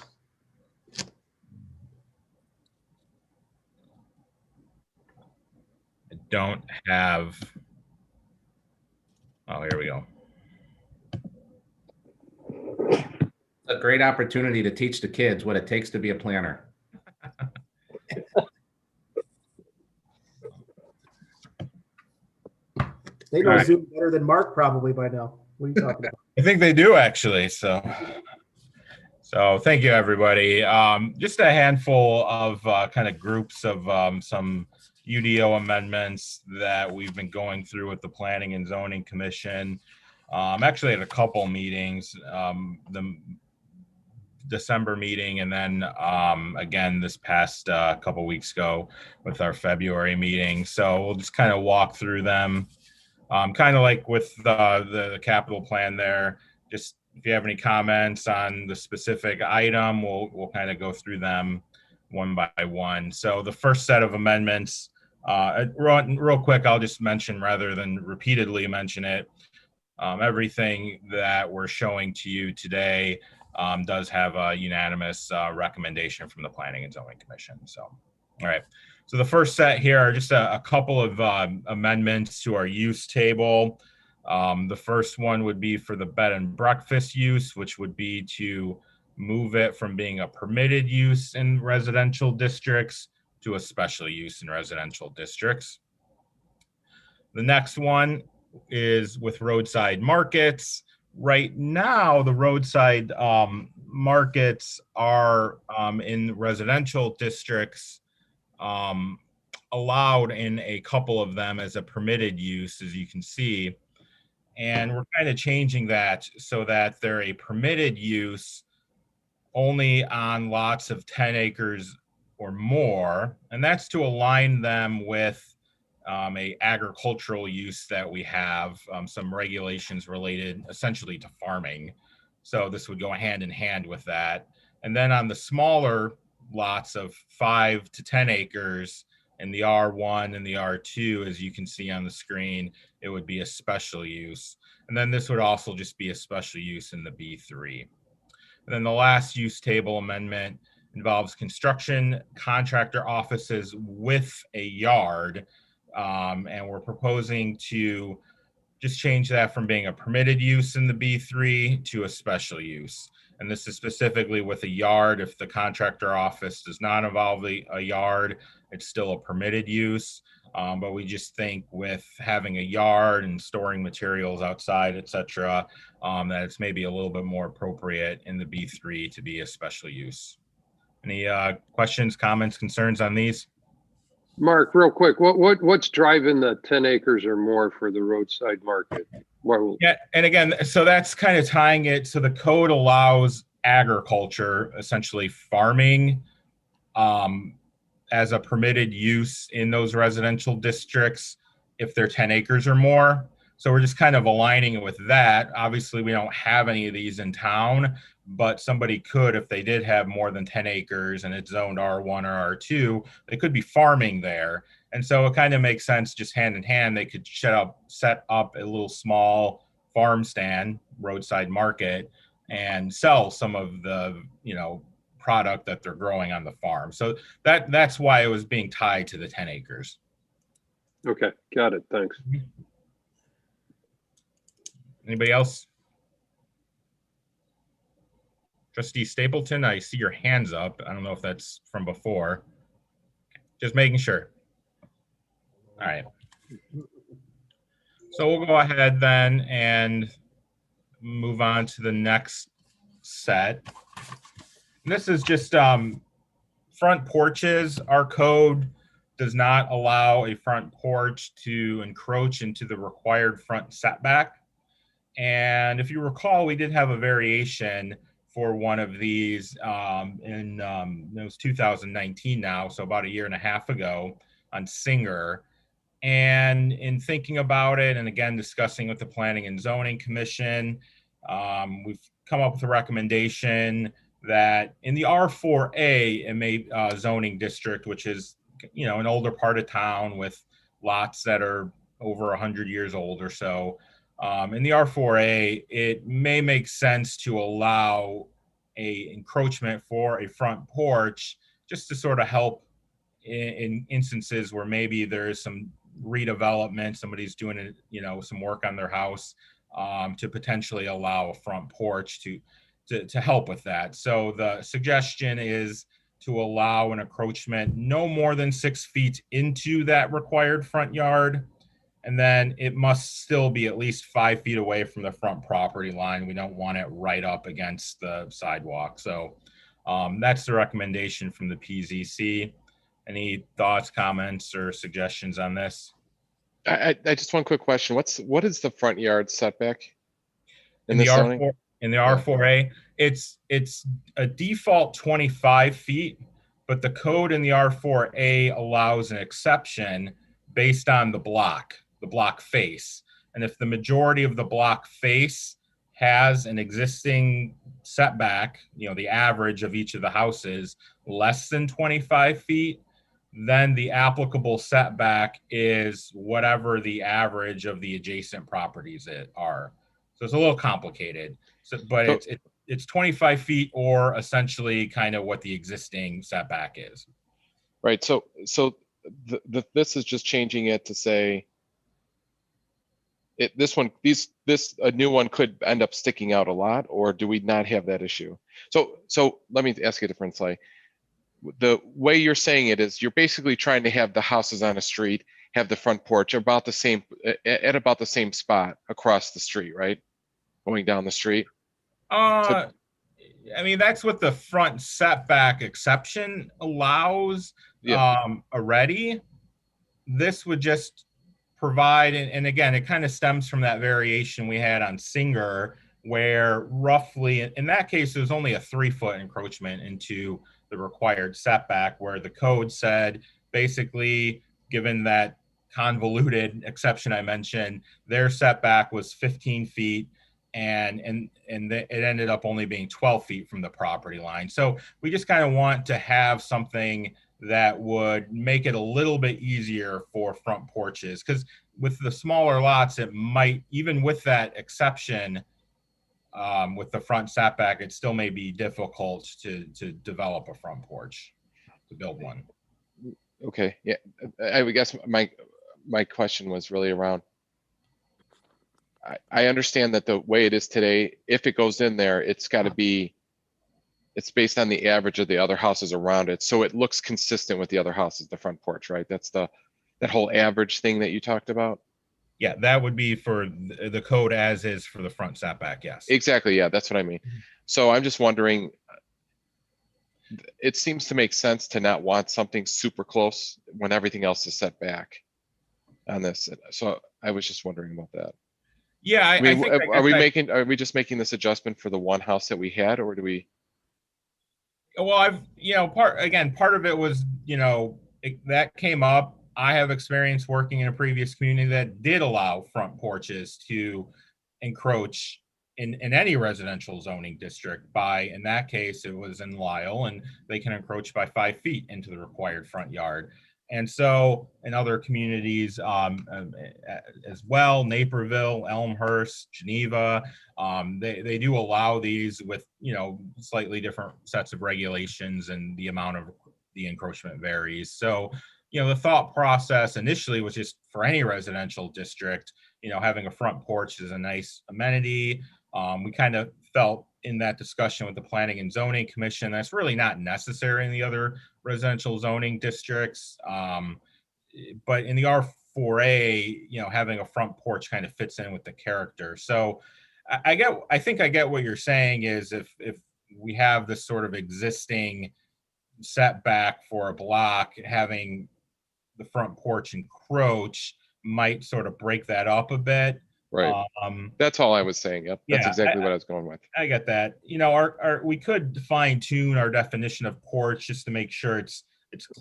don't have. Oh, here we go. A great opportunity to teach the kids what it takes to be a planner. They know Zoom better than Mark probably by now. What are you talking about? I think they do actually. So thank you, everybody. Just a handful of kind of groups of some UDO amendments that we've been going through with the Planning and Zoning Commission. Actually at a couple meetings, the December meeting, and then again this past couple weeks ago with our February meeting. So we'll just kind of walk through them. Kind of like with the capital plan there, just if you have any comments on the specific item, we'll kind of go through them one by one. So the first set of amendments, real quick, I'll just mention rather than repeatedly mention it, everything that we're showing to you today does have a unanimous recommendation from the Planning and Zoning Commission. So, all right. So the first set here are just a couple of amendments to our use table. The first one would be for the bed and breakfast use, which would be to move it from being a permitted use in residential districts to a special use in residential districts. The next one is with roadside markets. Right now, the roadside markets are in residential districts allowed in a couple of them as a permitted use, as you can see. And we're kind of changing that so that they're a permitted use only on lots of 10 acres or more. And that's to align them with a agricultural use that we have, some regulations related essentially to farming. So this would go hand in hand with that. And then on the smaller lots of 5 to 10 acres in the R1 and the R2, as you can see on the screen, it would be a special use. And then this would also just be a special use in the B3. And then the last use table amendment involves construction contractor offices with a yard. And we're proposing to just change that from being a permitted use in the B3 to a special use. And this is specifically with a yard. If the contractor office does not involve a yard, it's still a permitted use. But we just think with having a yard and storing materials outside, et cetera, that it's maybe a little bit more appropriate in the B3 to be a special use. Any questions, comments, concerns on these? Mark, real quick, what's driving the 10 acres or more for the roadside market? Yeah, and again, so that's kind of tying it. So the code allows agriculture, essentially farming, as a permitted use in those residential districts if they're 10 acres or more. So we're just kind of aligning it with that. Obviously, we don't have any of these in town, but somebody could, if they did have more than 10 acres and it's zoned R1 or R2, they could be farming there. And so it kind of makes sense, just hand in hand, they could set up a little small farm stand, roadside market, and sell some of the, product that they're growing on the farm. So that's why it was being tied to the 10 acres. Okay, got it. Thanks. Anybody else? Trustee Stapleton, I see your hands up. I don't know if that's from before. Just making sure. All right. So we'll go ahead then and move on to the next set. And this is just front porches. Our code does not allow a front porch to encroach into the required front setback. And if you recall, we did have a variation for one of these it was 2019 now, so about a year and a half ago on Singer. And in thinking about it, and again, discussing with the Planning and Zoning Commission, we've come up with a recommendation that in the R4A zoning district, which is, you know, an older part of town with lots that are over 100 years old or so, in the R4A, it may make sense to allow a encroachment for a front porch just to sort of help in instances where maybe there's some redevelopment, somebody's doing, you know, some work on their house, to potentially allow a front porch to help with that. So the suggestion is to allow an encroachment no more than 6 feet into that required front yard. And then it must still be at least 5 feet away from the front property line. We don't want it right up against the sidewalk. So that's the recommendation from the PZC. Any thoughts, comments, or suggestions on this? I just one quick question. What is the front yard setback In the R4, in the R4A, it's a default 25 feet, but the code in the R4A allows an exception based on the block face. And if the majority of the block face has an existing setback, you know, the average of each of the houses less than 25 feet, then the applicable setback is whatever the average of the adjacent properties are. So it's a little complicated. So, but it's 25 feet or essentially kind of what the existing setback is. Right. So this is just changing it to say a new one could end up sticking out a lot, or do we not have that issue? So let me ask you a different way. The way you're saying it is you're basically trying to have the houses on a street have the front porch about the same at about the same spot across the street, right? Going down the street. I mean, that's what the front setback exception allows already. This would just provide, and again, it kind of stems from that variation we had on Singer, where roughly, in that case, it was only a 3-foot encroachment into the required setback, where the code said, basically, given that convoluted exception I mentioned, their setback was 15 feet, and it ended up only being 12 feet from the property line. So we just kind of want to have something that would make it a little bit easier for front porches, because with the smaller lots, it might, even with that exception, with the front setback, it still may be difficult to develop a front porch, to build one. Okay, yeah, I would guess my question was really around, I understand that the way it is today, if it goes in there, it's got to be, it's based on the average of the other houses around it. So it looks consistent with the other houses, the front porch, right? That's that whole average thing that you talked about. Yeah, that would be for the code as is for the front setback, yes. Exactly, yeah, that's what I mean. So I'm just wondering, it seems to make sense to not want something super close when everything else is set back on this. So I was just wondering about that. Yeah, I mean, are we just making this adjustment for the one house that we had, or do we? Well, part of it was, that came up. I have experience working in a previous community that did allow front porches to encroach in any residential zoning district by, in that case, it was in Lisle, and they can encroach by 5 feet into the required front yard. And so in other communities as well, Naperville, Elmhurst, Geneva, they do allow these with, slightly different sets of regulations, and the amount of the encroachment varies. So, the thought process initially was just for any residential district, having a front porch is a nice amenity. We kind of felt in that discussion with the Planning and Zoning Commission. That's really not necessary in the other residential zoning districts. But in the R4A, you know, having a front porch kind of fits in with the character. So I think I get what you're saying is if we have this sort of existing setback for a block, having the front porch encroach might sort of break that up a bit. Right. That's all I was saying. Yep. That's yeah, exactly what I was going with. I get that. You know, we could fine tune our definition of porch just to make sure it's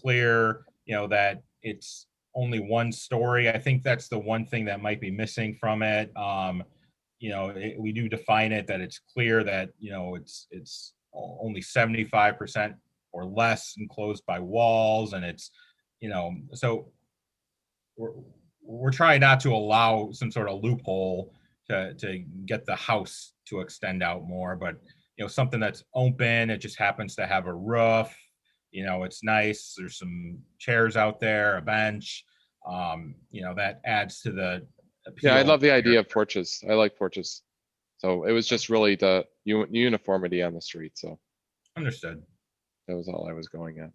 clear, you know, that it's only one story. I think that's the one thing that might be missing from it. You know, we do define it that it's clear that, you know, it's only 75% or less enclosed by walls, and it's, you know, so we're trying not to allow some sort of loophole to get the house to extend out more, but, you know, something that's open, it just happens to have a roof, you know, it's nice, there's some chairs out there, a bench, you know, that adds to the appeal. Yeah, I love the idea of porches. I like porches. So it was just really the uniformity on the street. So understood. That was all I was going at.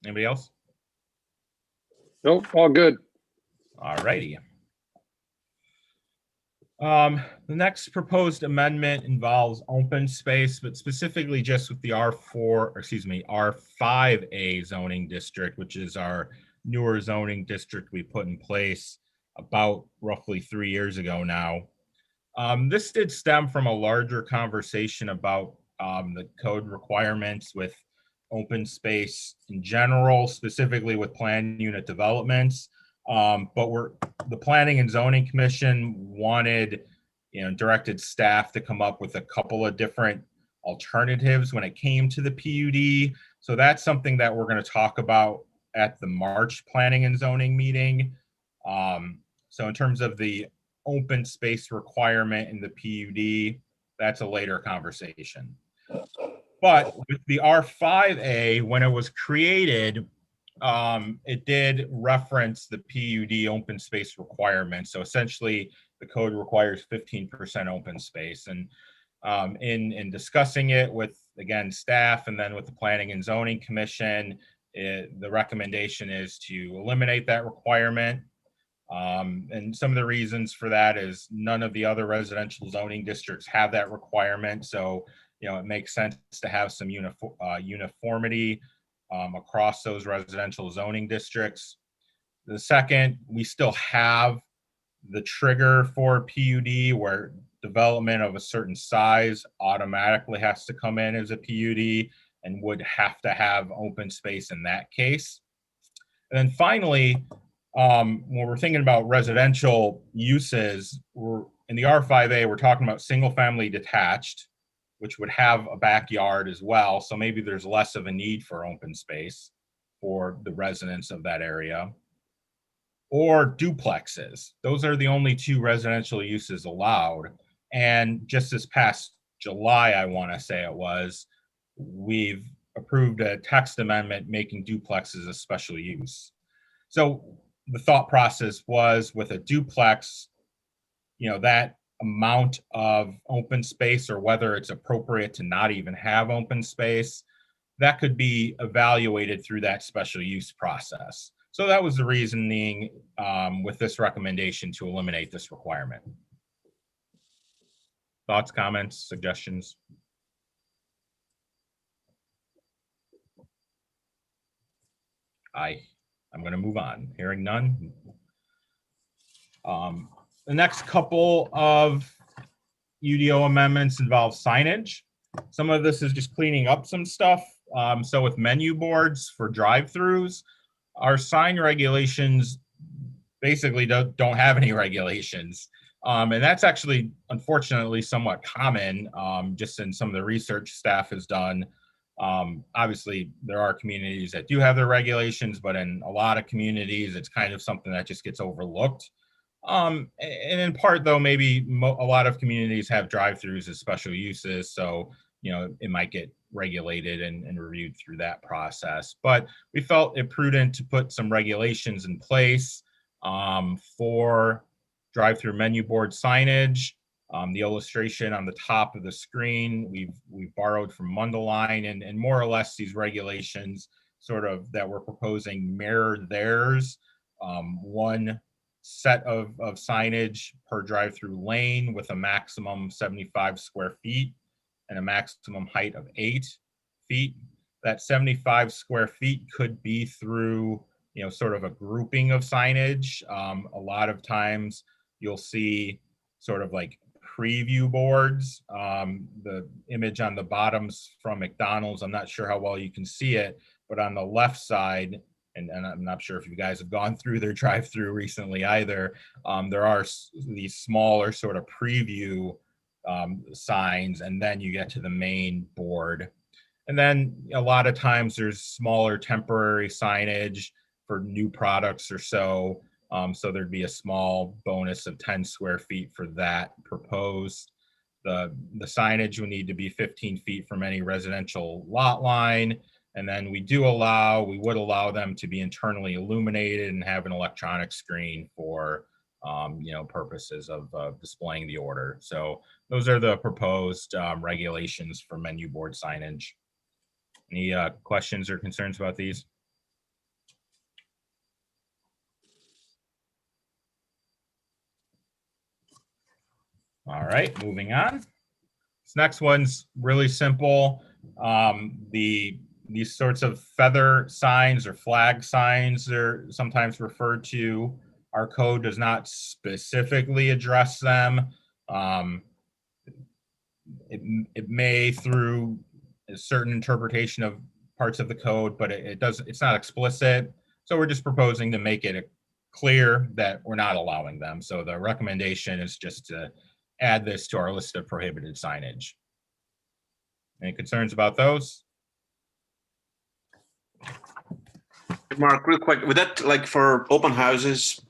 Anybody else? Nope, all good. All righty. The next proposed amendment involves open space, but specifically just with the R5A zoning district, which is our newer zoning district we put in place about roughly 3 years ago now. This did stem from a larger conversation about the code requirements with open space in general, specifically with planned unit developments. But the Planning and Zoning Commission wanted, you know, directed staff to come up with a couple of different alternatives when it came to the PUD. So that's something that we're going to talk about at the March Planning and Zoning meeting. So in terms of the open space requirement in the PUD, that's a later conversation. But with the R5A, when it was created, it did reference the PUD open space requirement. So essentially, the code requires 15% open space. And in discussing it with, again, staff and then with the Planning and Zoning Commission, the recommendation is to eliminate that requirement. And some of the reasons for that is none of the other residential zoning districts have that requirement. So, you know, it makes sense to have some uniformity across those residential zoning districts. The second, we still have the trigger for PUD where development of a certain size automatically has to come in as a PUD and would have to have open space in that case. And then finally, when we're thinking about residential uses, in the R5A, we're talking about single family detached, which would have a backyard as well. So maybe there's less of a need for open space for the residents of that area. Or duplexes. Those are the only two residential uses allowed. And just this past July, I want to say it was, we've approved a text amendment making duplexes a special use. So the thought process was with a duplex, you know, that amount of open space or whether it's appropriate to not even have open space, that could be evaluated through that special use process. So that was the reasoning with this recommendation to eliminate this requirement. Thoughts, comments, suggestions? I'm going to move on. Hearing none. The next couple of UDO amendments involve signage. Some of this is just cleaning up some stuff. So with menu boards for drive-throughs, our sign regulations basically don't have any regulations. And that's actually, unfortunately, somewhat common, just in some of the research staff has done. Obviously, there are communities that do have their regulations, but in a lot of communities, it's kind of something that just gets overlooked. And in part, though, maybe a lot of communities have drive-throughs as special uses. So, you know, it might get regulated and reviewed through that process. But we felt it prudent to put some regulations in place For drive-through menu board signage, the illustration on the top of the screen, we've borrowed from Mundaline, and more or less these regulations sort of that we're proposing mirror theirs. One set of signage per drive-through lane with a maximum 75 square feet and a maximum height of 8 feet. That 75 square feet could be through, you know, sort of a grouping of signage. A lot of times you'll see sort of like preview boards. The image on the bottom's from McDonald's. I'm not sure how well you can see it, but on the left side, and I'm not sure if you guys have gone through their drive-through recently either, there are these smaller sort of preview signs, and then you get to the main board. And then a lot of times there's smaller temporary signage for new products or so. So there'd be a small bonus of 10 square feet for that proposed. The signage would need to be 15 feet from any residential lot line. And then we would allow them to be internally illuminated and have an electronic screen for, you know, purposes of displaying the order. So those are the proposed regulations for menu board signage. Any questions or concerns about these? All right, moving on. This next one's really simple. These sorts of feather signs or flag signs are sometimes referred to. Our code does not specifically address them. It may, through a certain interpretation of parts of the code, but it's not explicit. So we're just proposing to make it clear that we're not allowing them. So the recommendation is just to add this to our list of prohibited signage. Any concerns about those? Mark, real quick, would that, like, for open houses?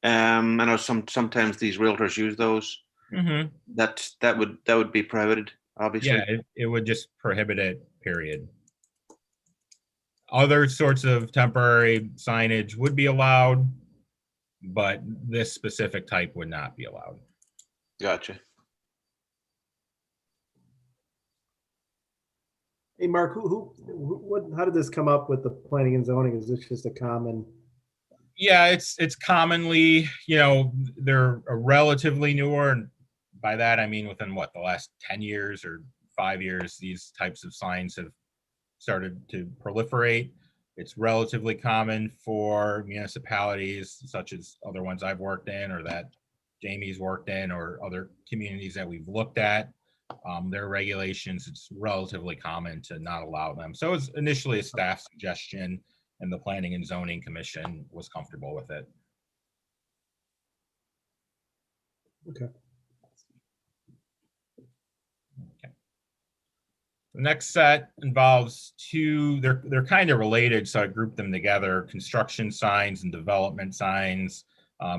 I know sometimes these realtors use those. Mm-hmm. That would be prohibited, obviously. Yeah, it would just prohibit it, period. Other sorts of temporary signage would be allowed, but this specific type would not be allowed. Gotcha. Hey, Mark, how did this come up with the planning and zoning? Is this just a common? Yeah, it's commonly, you know, they're a relatively newer, and by that I mean within what, the last 10 years or 5 years, these types of signs have started to proliferate. It's relatively common for municipalities such as other ones I've worked in or that Jamie's worked in or other communities that we've looked at. Their regulations, it's relatively common to not allow them. So it was initially a staff suggestion, and the Planning and Zoning Commission was comfortable with it. Okay. The next set involves two, they're kind of related, so I grouped them together: construction signs and development signs.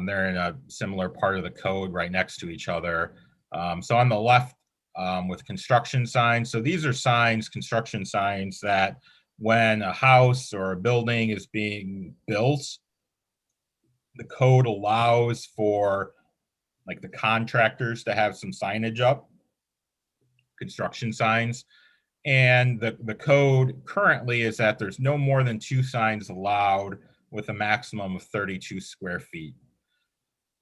They're in a similar part of the code right next to each other. So on the left, with construction signs, so these are signs, construction signs, that when a house or a building is being built, the code allows for, like, the contractors to have some signage up, construction signs. And the code currently is that there's no more than 2 signs allowed with a maximum of 32 square feet.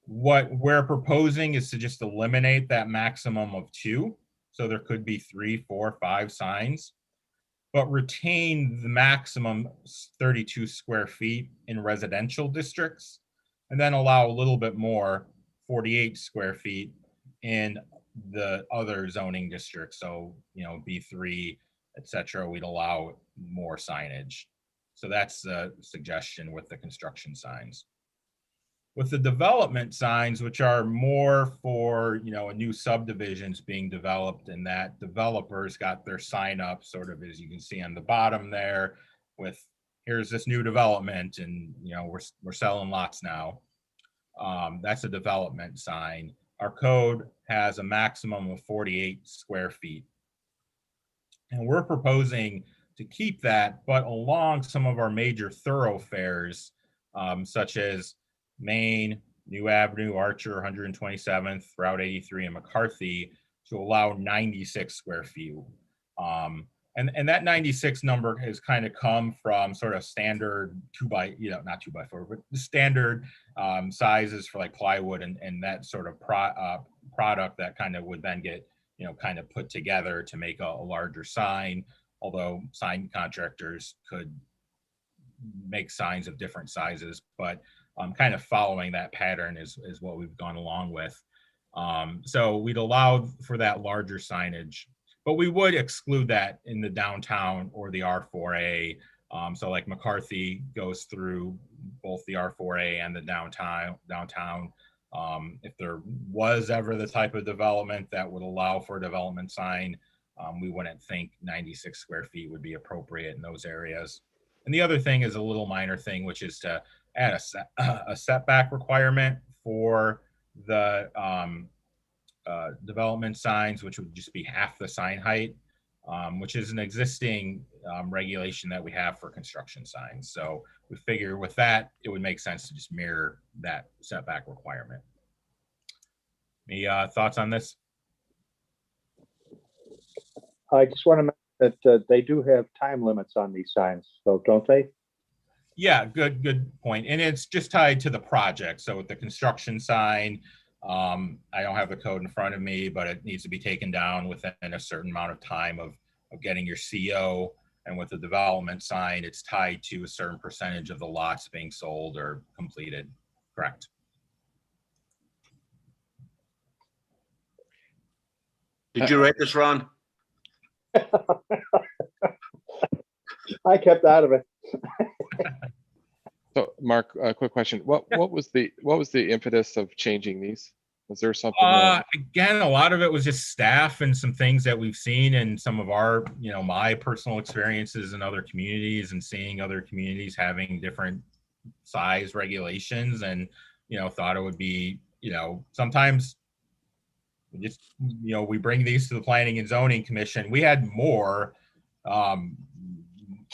What we're proposing is to just eliminate that maximum of 2. So there could be 3, 4, 5 signs, but retain the maximum 32 square feet in residential districts, and then allow a little bit more, 48 square feet, in the other zoning districts. So, you know, B3, etc., we'd allow more signage. So that's the suggestion with the construction signs. With the development signs, which are more for, you know, a new subdivisions being developed, and that developers got their sign up, sort of as you can see on the bottom there, with here's this new development, and, you know, we're selling lots now. That's a development sign. Our code has a maximum of 48 square feet. And we're proposing to keep that, but along some of our major thoroughfares, such as Main, New Avenue, Archer, 127th, Route 83, and McCarthy to allow 96 square feet. And that 96 number has kind of come from sort of standard not 2x4, but the standard sizes for like plywood and that sort of product that kind of would then get, kind of put together to make a larger sign, although sign contractors could make signs of different sizes, but kind of following that pattern is what we've gone along with. So we'd allow for that larger signage, but we would exclude that in the downtown or the R4A. So like McCarthy goes through both the R4A and the downtown. If there was ever the type of development that would allow for a development sign, we wouldn't think 96 square feet would be appropriate in those areas. And the other thing is a little minor thing, which is to add a setback requirement for the development signs, which would just be half the sign height, which is an existing regulation that we have for construction signs. So we figure with that, it would make sense to just mirror that setback requirement. Any thoughts on this? I just want to mention that they do have time limits on these signs, so don't they? Yeah, good point. And it's just tied to the project. So with the construction sign, I don't have the code in front of me, but it needs to be taken down within a certain amount of time of getting your CO. And with the development sign, it's tied to a certain percentage of the lots being sold or completed. Correct. Did you write this, Ron? I kept out of it. So Mark, a quick question. What was the impetus of changing these? Was there something? Again, a lot of it was just staff and some things that we've seen in some of our, my personal experiences in other communities and seeing other communities having different size regulations, and thought it would be, sometimes we just, we bring these to the Planning and Zoning Commission. We had more,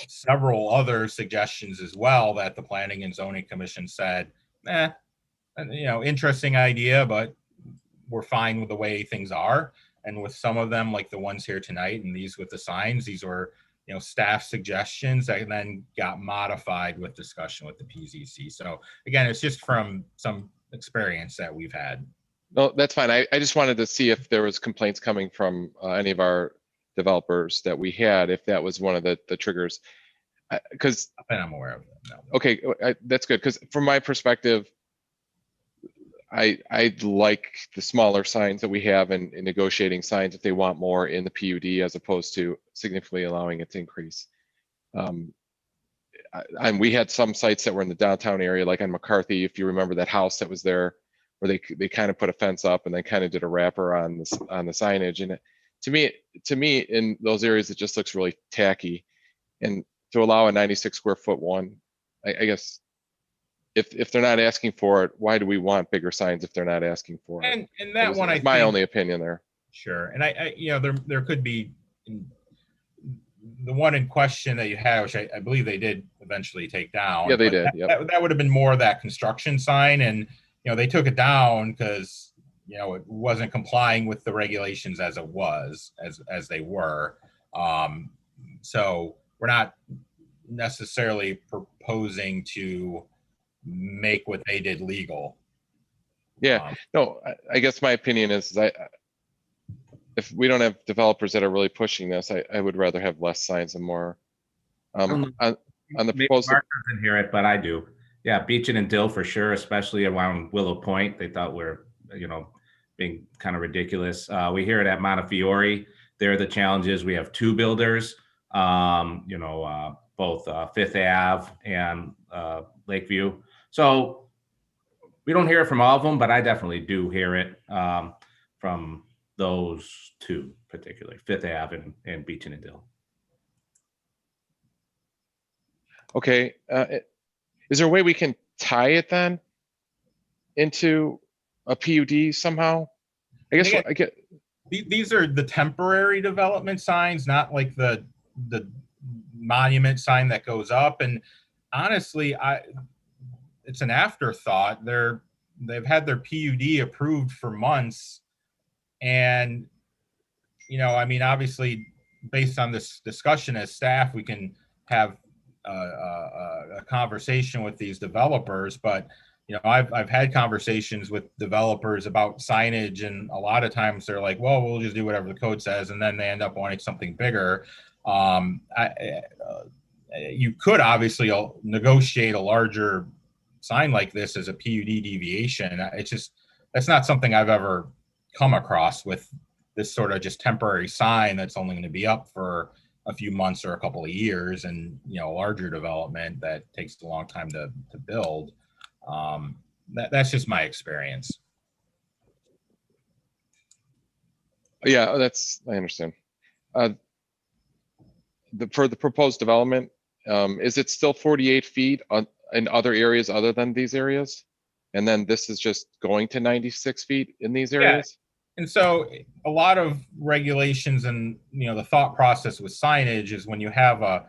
several other suggestions as well that the Planning and Zoning Commission said, interesting idea, but we're fine with the way things are. And with some of them, like the ones here tonight and these with the signs, these were, staff suggestions that then got modified with discussion with the PZC. So again, it's just from some experience that we've had. No, that's fine. I just wanted to see if there was complaints coming from any of our developers that we had, if that was one of the triggers. Because I'm aware of that. No. Okay, that's good. Because from my perspective, I like the smaller signs that we have in negotiating signs if they want more in the PUD as opposed to significantly allowing it to increase. And we had some sites that were in the downtown area, like on McCarthy, if you remember that house that was there, where they kind of put a fence up and then kind of did a wrapper on the signage. And to me, in those areas, it just looks really tacky. And to allow a 96 square foot one, I guess, if they're not asking for it, why do we want bigger signs if they're not asking for it? And that one, is my only opinion there. Sure. And I there could be the one in question that you have, which I believe they did eventually take down. Yeah, they did. Yep. That would have been more of that construction sign, and they took it down because it wasn't complying with the regulations as it was, as they were. So we're not necessarily proposing to make what they did legal. Yeah, no, I guess my opinion is if we don't have developers that are really pushing this, I would rather have less signs and more. On the proposal, Mark doesn't hear it, but I do. Yeah, Beechin and Dill for sure, especially around Willow Point. They thought we're, being kind of ridiculous. We hear it at Montefiore. There, the challenge is we have two builders, both Fifth Ave and Lakeview. So we don't hear it from all of them, but I definitely do hear it from those two, particularly Fifth Ave and Beechin and Dill. okay, is there a way we can tie it then into a PUD somehow? I guess I get. These are the temporary development signs, not like the monument sign that goes up. And honestly, it's an afterthought. They've had their PUD approved for months, and I mean, obviously, based on this discussion as staff, we can have a conversation with these developers. But I've had conversations with developers about signage, and a lot of times they're like, "Well, we'll just do whatever the code says," and then they end up wanting something bigger. You could obviously negotiate a larger sign like this as a PUD deviation. That's not something I've ever come across with this sort of just temporary sign that's only going to be up for a few months or a couple of years, and larger development that takes a long time to build. That's just my experience. Yeah, I understand. For the proposed development, is it still 48 feet in other areas other than these areas? And then this is just going to 96 feet in these areas? And so a lot of regulations and, the thought process with signage is when you have an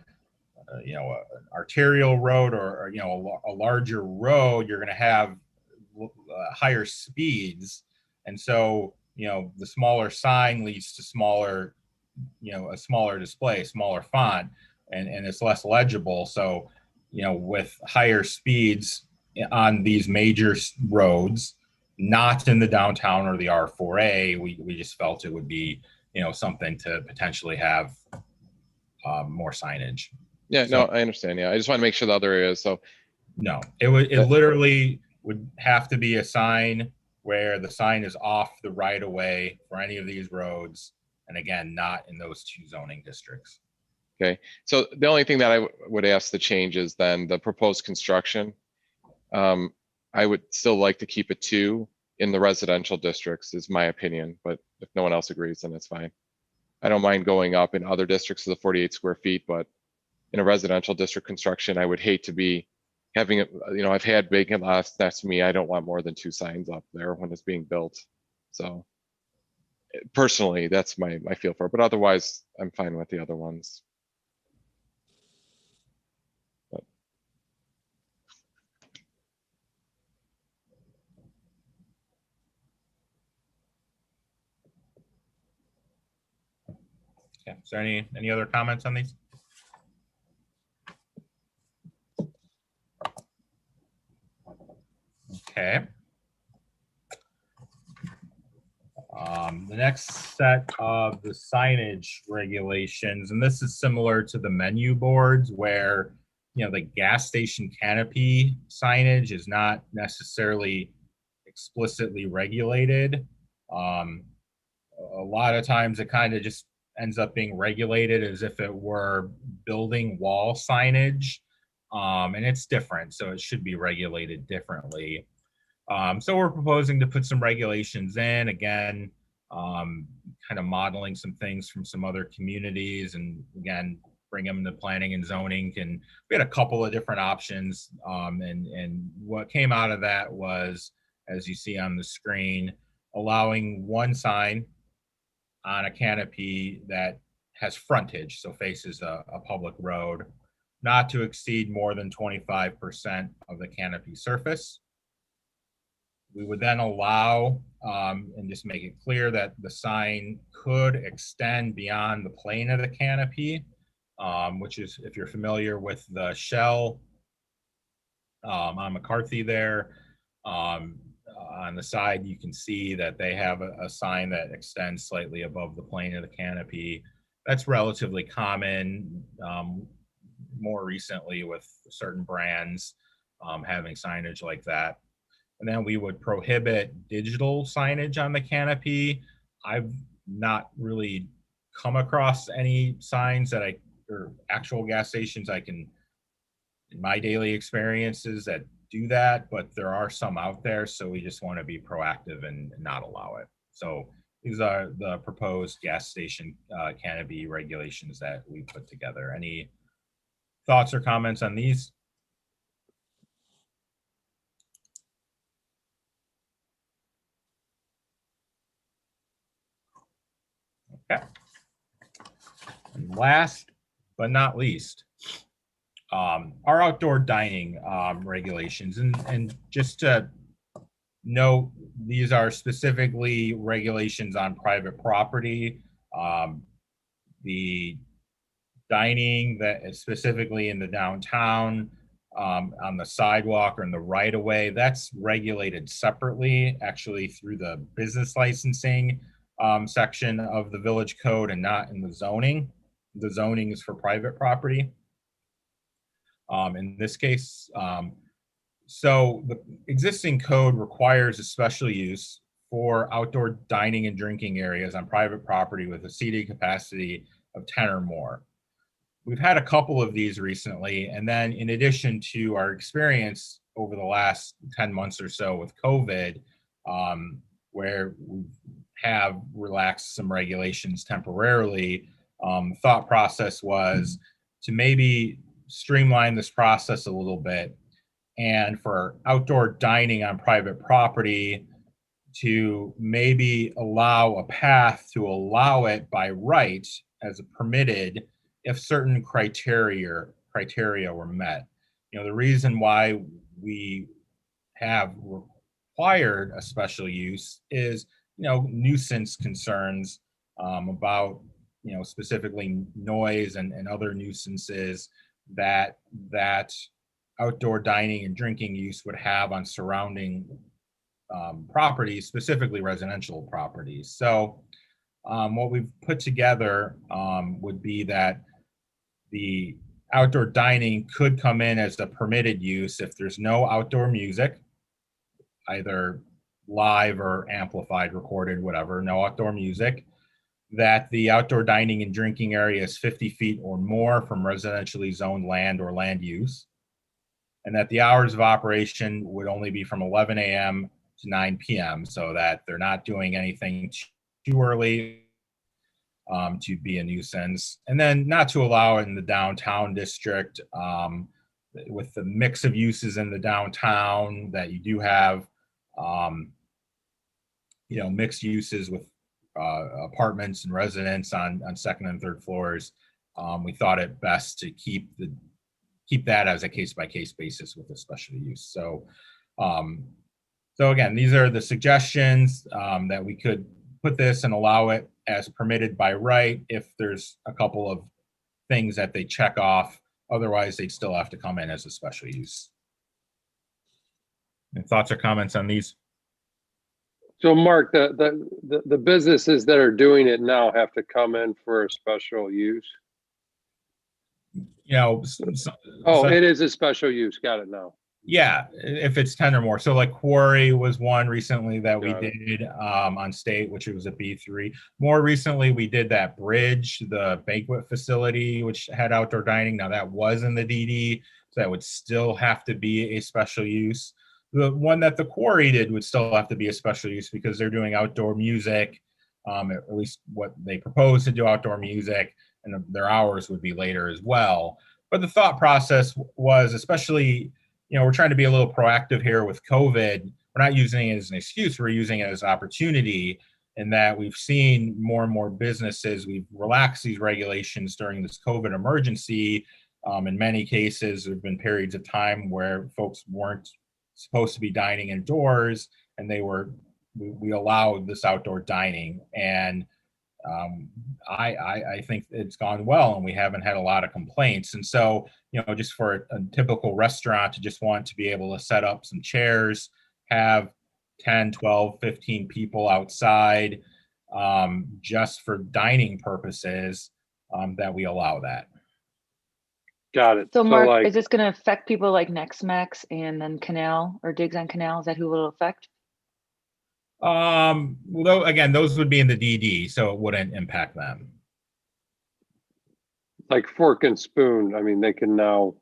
arterial road or a larger road, you're going to have higher speeds. And so, the smaller sign leads to smaller, a smaller display, smaller font, and it's less legible. So, with higher speeds on these major roads, not in the downtown or the R4A, we just felt it would be, something to potentially have more signage. Yeah, no, I understand. Yeah, I just want to make sure the other areas. So no, it literally would have to be a sign where the sign is off the right of way for any of these roads, and again, not in those two zoning districts. Okay, so the only thing that I would ask to change is then the proposed construction. I would still like to keep it 2 in the residential districts, is my opinion, but if no one else agrees, then it's fine. I don't mind going up in other districts to the 48 square feet, but in a residential district construction, I would hate to be having it, I've had vacant lots next to me. I don't want more than 2 signs up there when it's being built. So personally, that's my feel for it, but otherwise I'm fine with the other ones. Okay, is there any other comments on these? Okay. The next set of the signage regulations, and this is similar to the menu boards where, the gas station canopy signage is not necessarily explicitly regulated. A lot of times it kind of just ends up being regulated as if it were building wall signage, and it's different, so it should be regulated differently. So we're proposing to put some regulations in, again, kind of modeling some things from some other communities, and again, bring them to planning and zoning. And we had a couple of different options, and what came out of that was, as you see on the screen, allowing one sign on a canopy that has frontage, so faces a public road, not to exceed more than 25% of the canopy surface. We would then allow, and just make it clear that the sign could extend beyond the plane of the canopy, which is, if you're familiar with the shell on McCarthy there, on the side, you can see that they have a sign that extends slightly above the plane of the canopy. That's relatively common more recently with certain brands having signage like that. And then we would prohibit digital signage on the canopy. I've not really come across any signs or actual gas stations in my daily experiences that do that, but there are some out there, so we just want to be proactive and not allow it. So these are the proposed gas station canopy regulations that we put together. Any thoughts or comments on these? Okay. And last but not least, our outdoor dining regulations. And just to note, these are specifically regulations on private property. The dining that is specifically in the downtown, on the sidewalk or in the right of way, that's regulated separately, actually through the business licensing section of the village code and not in the zoning. The zoning is for private property. In this case, so the existing code requires a special use for outdoor dining and drinking areas on private property with a seating capacity of 10 or more. We've had a couple of these recently, and then in addition to our experience over the last 10 months or so with COVID, where we have relaxed some regulations temporarily, thought process was to maybe streamline this process a little bit, and for outdoor dining on private property to maybe allow a path to allow it by right as a permitted if certain criteria were met. You know, the reason why we have required a special use is, you know, nuisance concerns about, you know, specifically noise and other nuisances that outdoor dining and drinking use would have on surrounding properties, specifically residential properties. So what we've put together would be that the outdoor dining could come in as a permitted use if there's no outdoor music, either live or amplified, recorded, whatever, no outdoor music, that the outdoor dining and drinking area is 50 feet or more from residentially zoned land or land use, and that the hours of operation would only be from 11 a.m. to 9 p.m. so that they're not doing anything too early to be a nuisance, and then not to allow it in the downtown district with the mix of uses in the downtown that you do have, you know, mixed uses with apartments and residents on second and third floors. We thought it best to keep that as a case-by-case basis with a special use. So, so again, these are the suggestions that we could put this and allow it as permitted by right if there's a couple of things that they check off. Otherwise, they'd still have to come in as a special use. Any thoughts or comments on these? So Mark, the businesses that are doing it now have to come in for a special use? You know, it is a special use. Got it now. Yeah, if it's 10 or more. So like Quarry was one recently that we Got it. did on state, which was a B3. More recently, we did that Bridge, the banquet facility, which had outdoor dining. Now that was in the DD, so that would still have to be a special use. The one that the Quarry did would still have to be a special use because they're doing outdoor music, at least what they propose to do outdoor music, and their hours would be later as well. But the thought process was, especially, you know, we're trying to be a little proactive here with COVID. We're not using it as an excuse. We're using it as opportunity, in that we've seen more and more businesses. We've relaxed these regulations during this COVID emergency. In many cases, there have been periods of time where folks weren't supposed to be dining indoors, and we allowed this outdoor dining. And I think it's gone well, and we haven't had a lot of complaints. And so, you know, just for a typical restaurant to just want to be able to set up some chairs, have 10, 12, 15 people outside, just for dining purposes, that we allow that. Got it. So Mark, like, is this going to affect people like Next Max and then Canal or Digs on Canal? Is that who will affect? Well, again, those would be in the DD, so it wouldn't impact them. like Fork and Spoon, I mean, they can now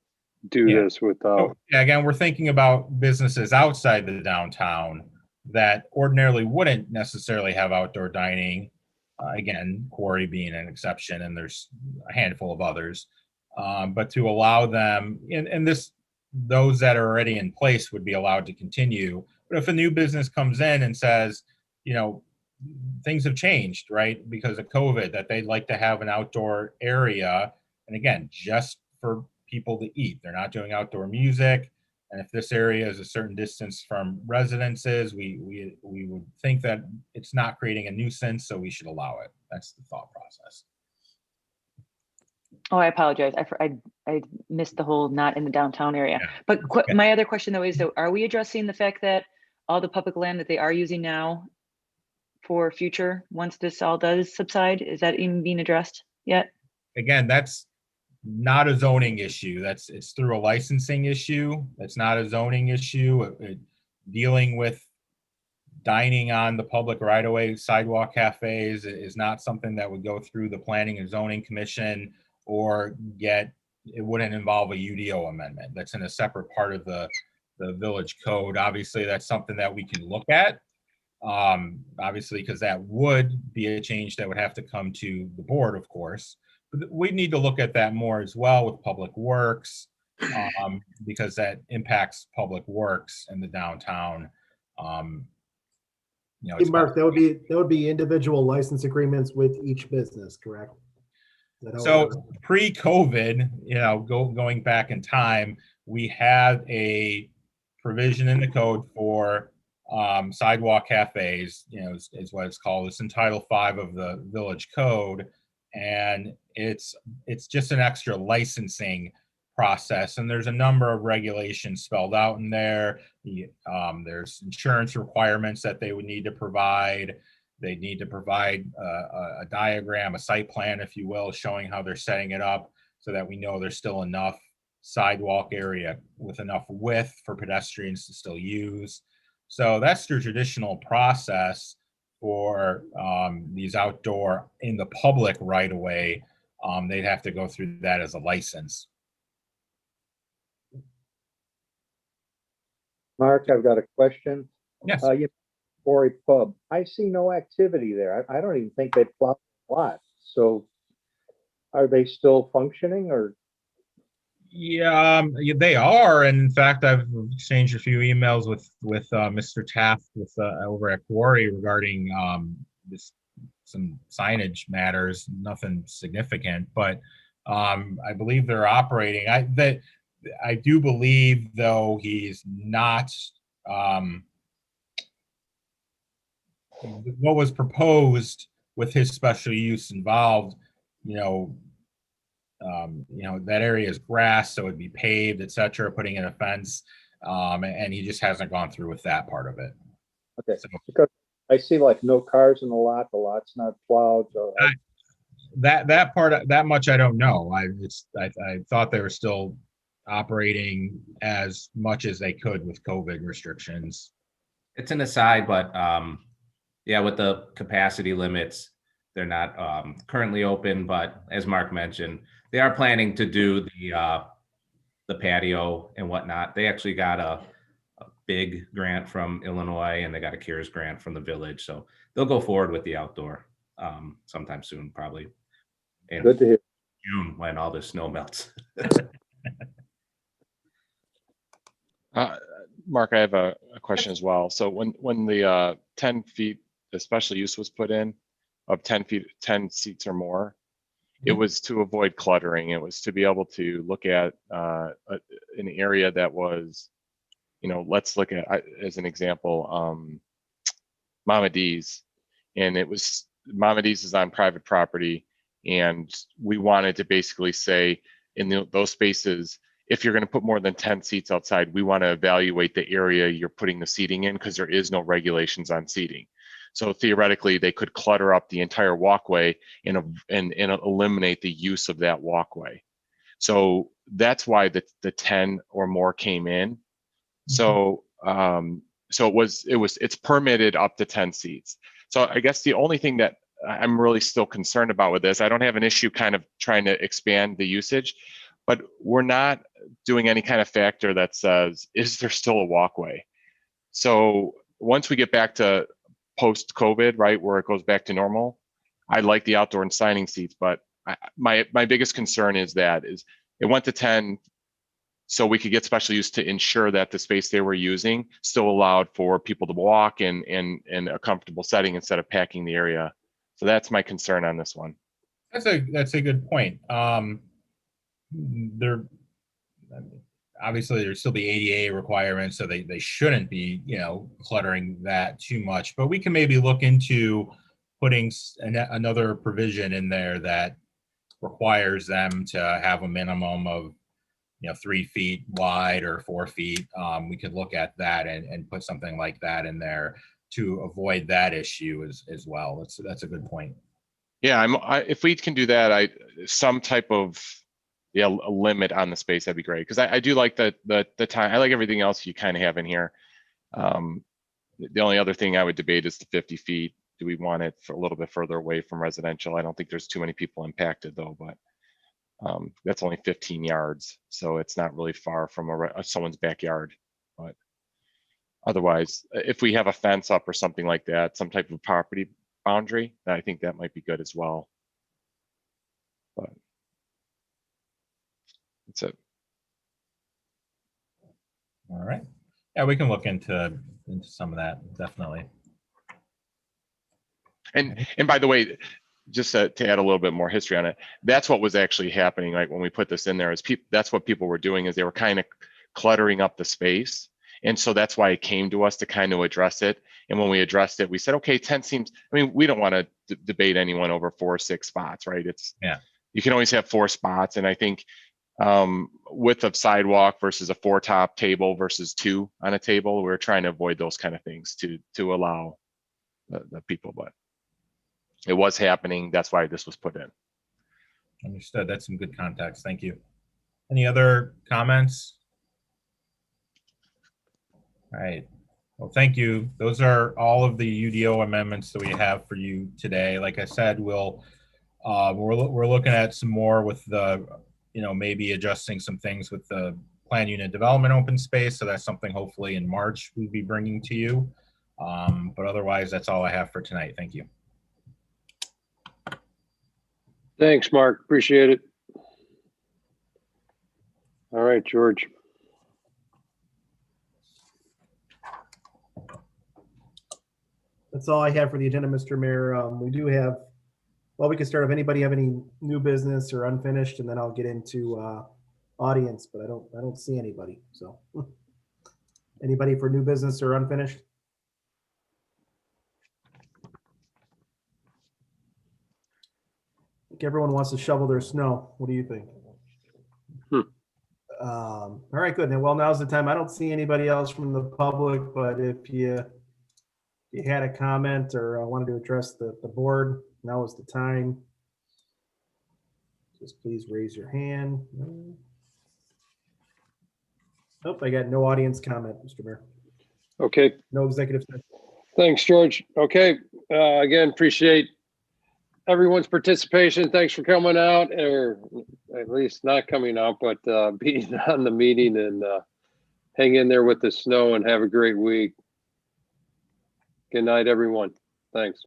do Yeah. this without. So, yeah, again, we're thinking about businesses outside the downtown that ordinarily wouldn't necessarily have outdoor dining. Again, Quarry being an exception, and there's a handful of others. But to allow them, and those that are already in place would be allowed to continue. But if a new business comes in and says, you know, things have changed, right, because of COVID, that they'd like to have an outdoor area, and again, just for people to eat. They're not doing outdoor music. And if this area is a certain distance from residences, we would think that it's not creating a nuisance, so we should allow it. That's the thought process. Oh, I apologize. I missed the whole not in the downtown area. Yeah. But my other question though is, though, are we addressing the fact that all the public land that they are using now for future, once this all does subside, is that even being addressed yet? Again, that's not a zoning issue. It's through a licensing issue. That's not a zoning issue. Dealing with dining on the public right of way, sidewalk cafes is not something that would go through the Planning and Zoning Commission or it wouldn't involve a UDO amendment. That's in a separate part of the village code. Obviously, that's something that we can look at. Obviously, because that would be a change that would have to come to the board, of course. But we need to look at that more as well with Public Works, because that impacts Public Works in the downtown. Hey, Mark, that would be individual license agreements with each business, correct? So pre-COVID, going back in time, we had a provision in the code for sidewalk cafes, is what it's called. It's in Title V of the Village Code, and it's just an extra licensing process. And there's a number of regulations spelled out in there. There's insurance requirements that they would need to provide. They need to provide a diagram, a site plan, if you will, showing how they're setting it up so that we know there's still enough sidewalk area with enough width for pedestrians to still use. So that's the traditional process for these outdoor in the public right away. They'd have to go through that as a license. Mark, I've got a question. Yes. Quarry Pub. I see no activity there. I don't even think they plowed a lot. So are they still functioning or? Yeah, they are. And in fact, I've exchanged a few emails with Mr. Taft over at Quarry regarding some signage matters, nothing significant, but I believe they're operating. I do believe, though, he's not what was proposed with his special use involved, that area is grass, so it'd be paved, etc., putting in a fence, and he just hasn't gone through with that part of it. Okay, so, because I see like no cars in the lot's not plowed. So that part, that much I don't know. I thought they were still operating as much as they could with COVID restrictions. It's an aside, but yeah, with the capacity limits, they're not currently open, but as Mark mentioned, they are planning to do the patio and whatnot. They actually got a big grant from Illinois, and they got a CARES grant from the village. So they'll go forward with the outdoor sometime soon, probably. And good to hear. June, when all the snow melts. Mark, I have a question as well. So when the 10 feet, the special use was put in of 10 feet, 10 seats or more, it was to avoid cluttering. It was to be able to look at an area that was, let's look at, as an example, Mama D's. And it was, Mama D's is on private property. And we wanted to basically say in those spaces, if you're going to put more than 10 seats outside, we want to evaluate the area you're putting the seating in, because there is no regulations on seating. So theoretically, they could clutter up the entire walkway and eliminate the use of that walkway. So that's why the 10 or more came in. So it's permitted up to 10 seats. So I guess the only thing that I'm really still concerned about with this, I don't have an issue kind of trying to expand the usage, but we're not doing any kind of factor that says, is there still a walkway? So once we get back to post-COVID, right, where it goes back to normal, I like the outdoor and signing seats, but my biggest concern is it went to 10 so we could get special use to ensure that the space they were using still allowed for people to walk in a comfortable setting instead of packing the area. So that's my concern on this one. That's a good point. obviously there's still the ADA requirements, so they shouldn't be, cluttering that too much. But we can maybe look into putting another provision in there that requires them to have a minimum of 3 feet wide or 4 feet. We could look at that and put something like that in there to avoid that issue as well. That's a good point. Yeah, if we can do that, some type of a limit on the space, that'd be great. Because I do like the time. I like everything else you kind of have in here. The only other thing I would debate is the 50 feet. Do we want it for a little bit further away from residential? I don't think there's too many people impacted though, but that's only 15 yards, so it's not really far from someone's backyard. But otherwise, if we have a fence up or something like that, some type of property boundary, I think that might be good as well. But that's it. All right. Yeah, we can look into some of that, definitely. And by the way, just to add a little bit more history on it, that's what was actually happening. Like when we put this in there, that's what people were doing, is they were kind of cluttering up the space. And so that's why it came to us to kind of address it. And when we addressed it, we said, okay, 10 seems, we don't want to debate anyone over 4 or 6 spots, right? You can always have 4 spots. And I think width of sidewalk versus a 4-top table versus 2 on a table, we're trying to avoid those kind of things to allow the people, but it was happening. That's why this was put in. Understood. That's some good context. Thank you. Any other comments? All right. Well, thank you. Those are all of the UDO amendments that we have for you today. Like I said, we're looking at some more with the, maybe adjusting some things with the plan unit development open space. So that's something hopefully in March we'll be bringing to you. But otherwise, that's all I have for tonight. Thank you. Thanks, Mark. Appreciate it. All right, George. That's all I have for the agenda, Mr. Mayor. We do have, we can start if anybody have any new business or unfinished, and then I'll get into audience, but I don't see anybody. So anybody for new business or unfinished? I think everyone wants to shovel their snow. What do you think? All right, good. Well, now's the time. I don't see anybody else from the public, but if you had a comment or wanted to address the board, now is the time. Just please raise your hand. Nope, I got no audience comment, Mr. Mayor. Okay. No executive session. Thanks, George. Okay. Again, appreciate everyone's participation. Thanks for coming out, or at least not coming out, but being on the meeting, and hang in there with the snow and have a great week. Good night, everyone. Thanks.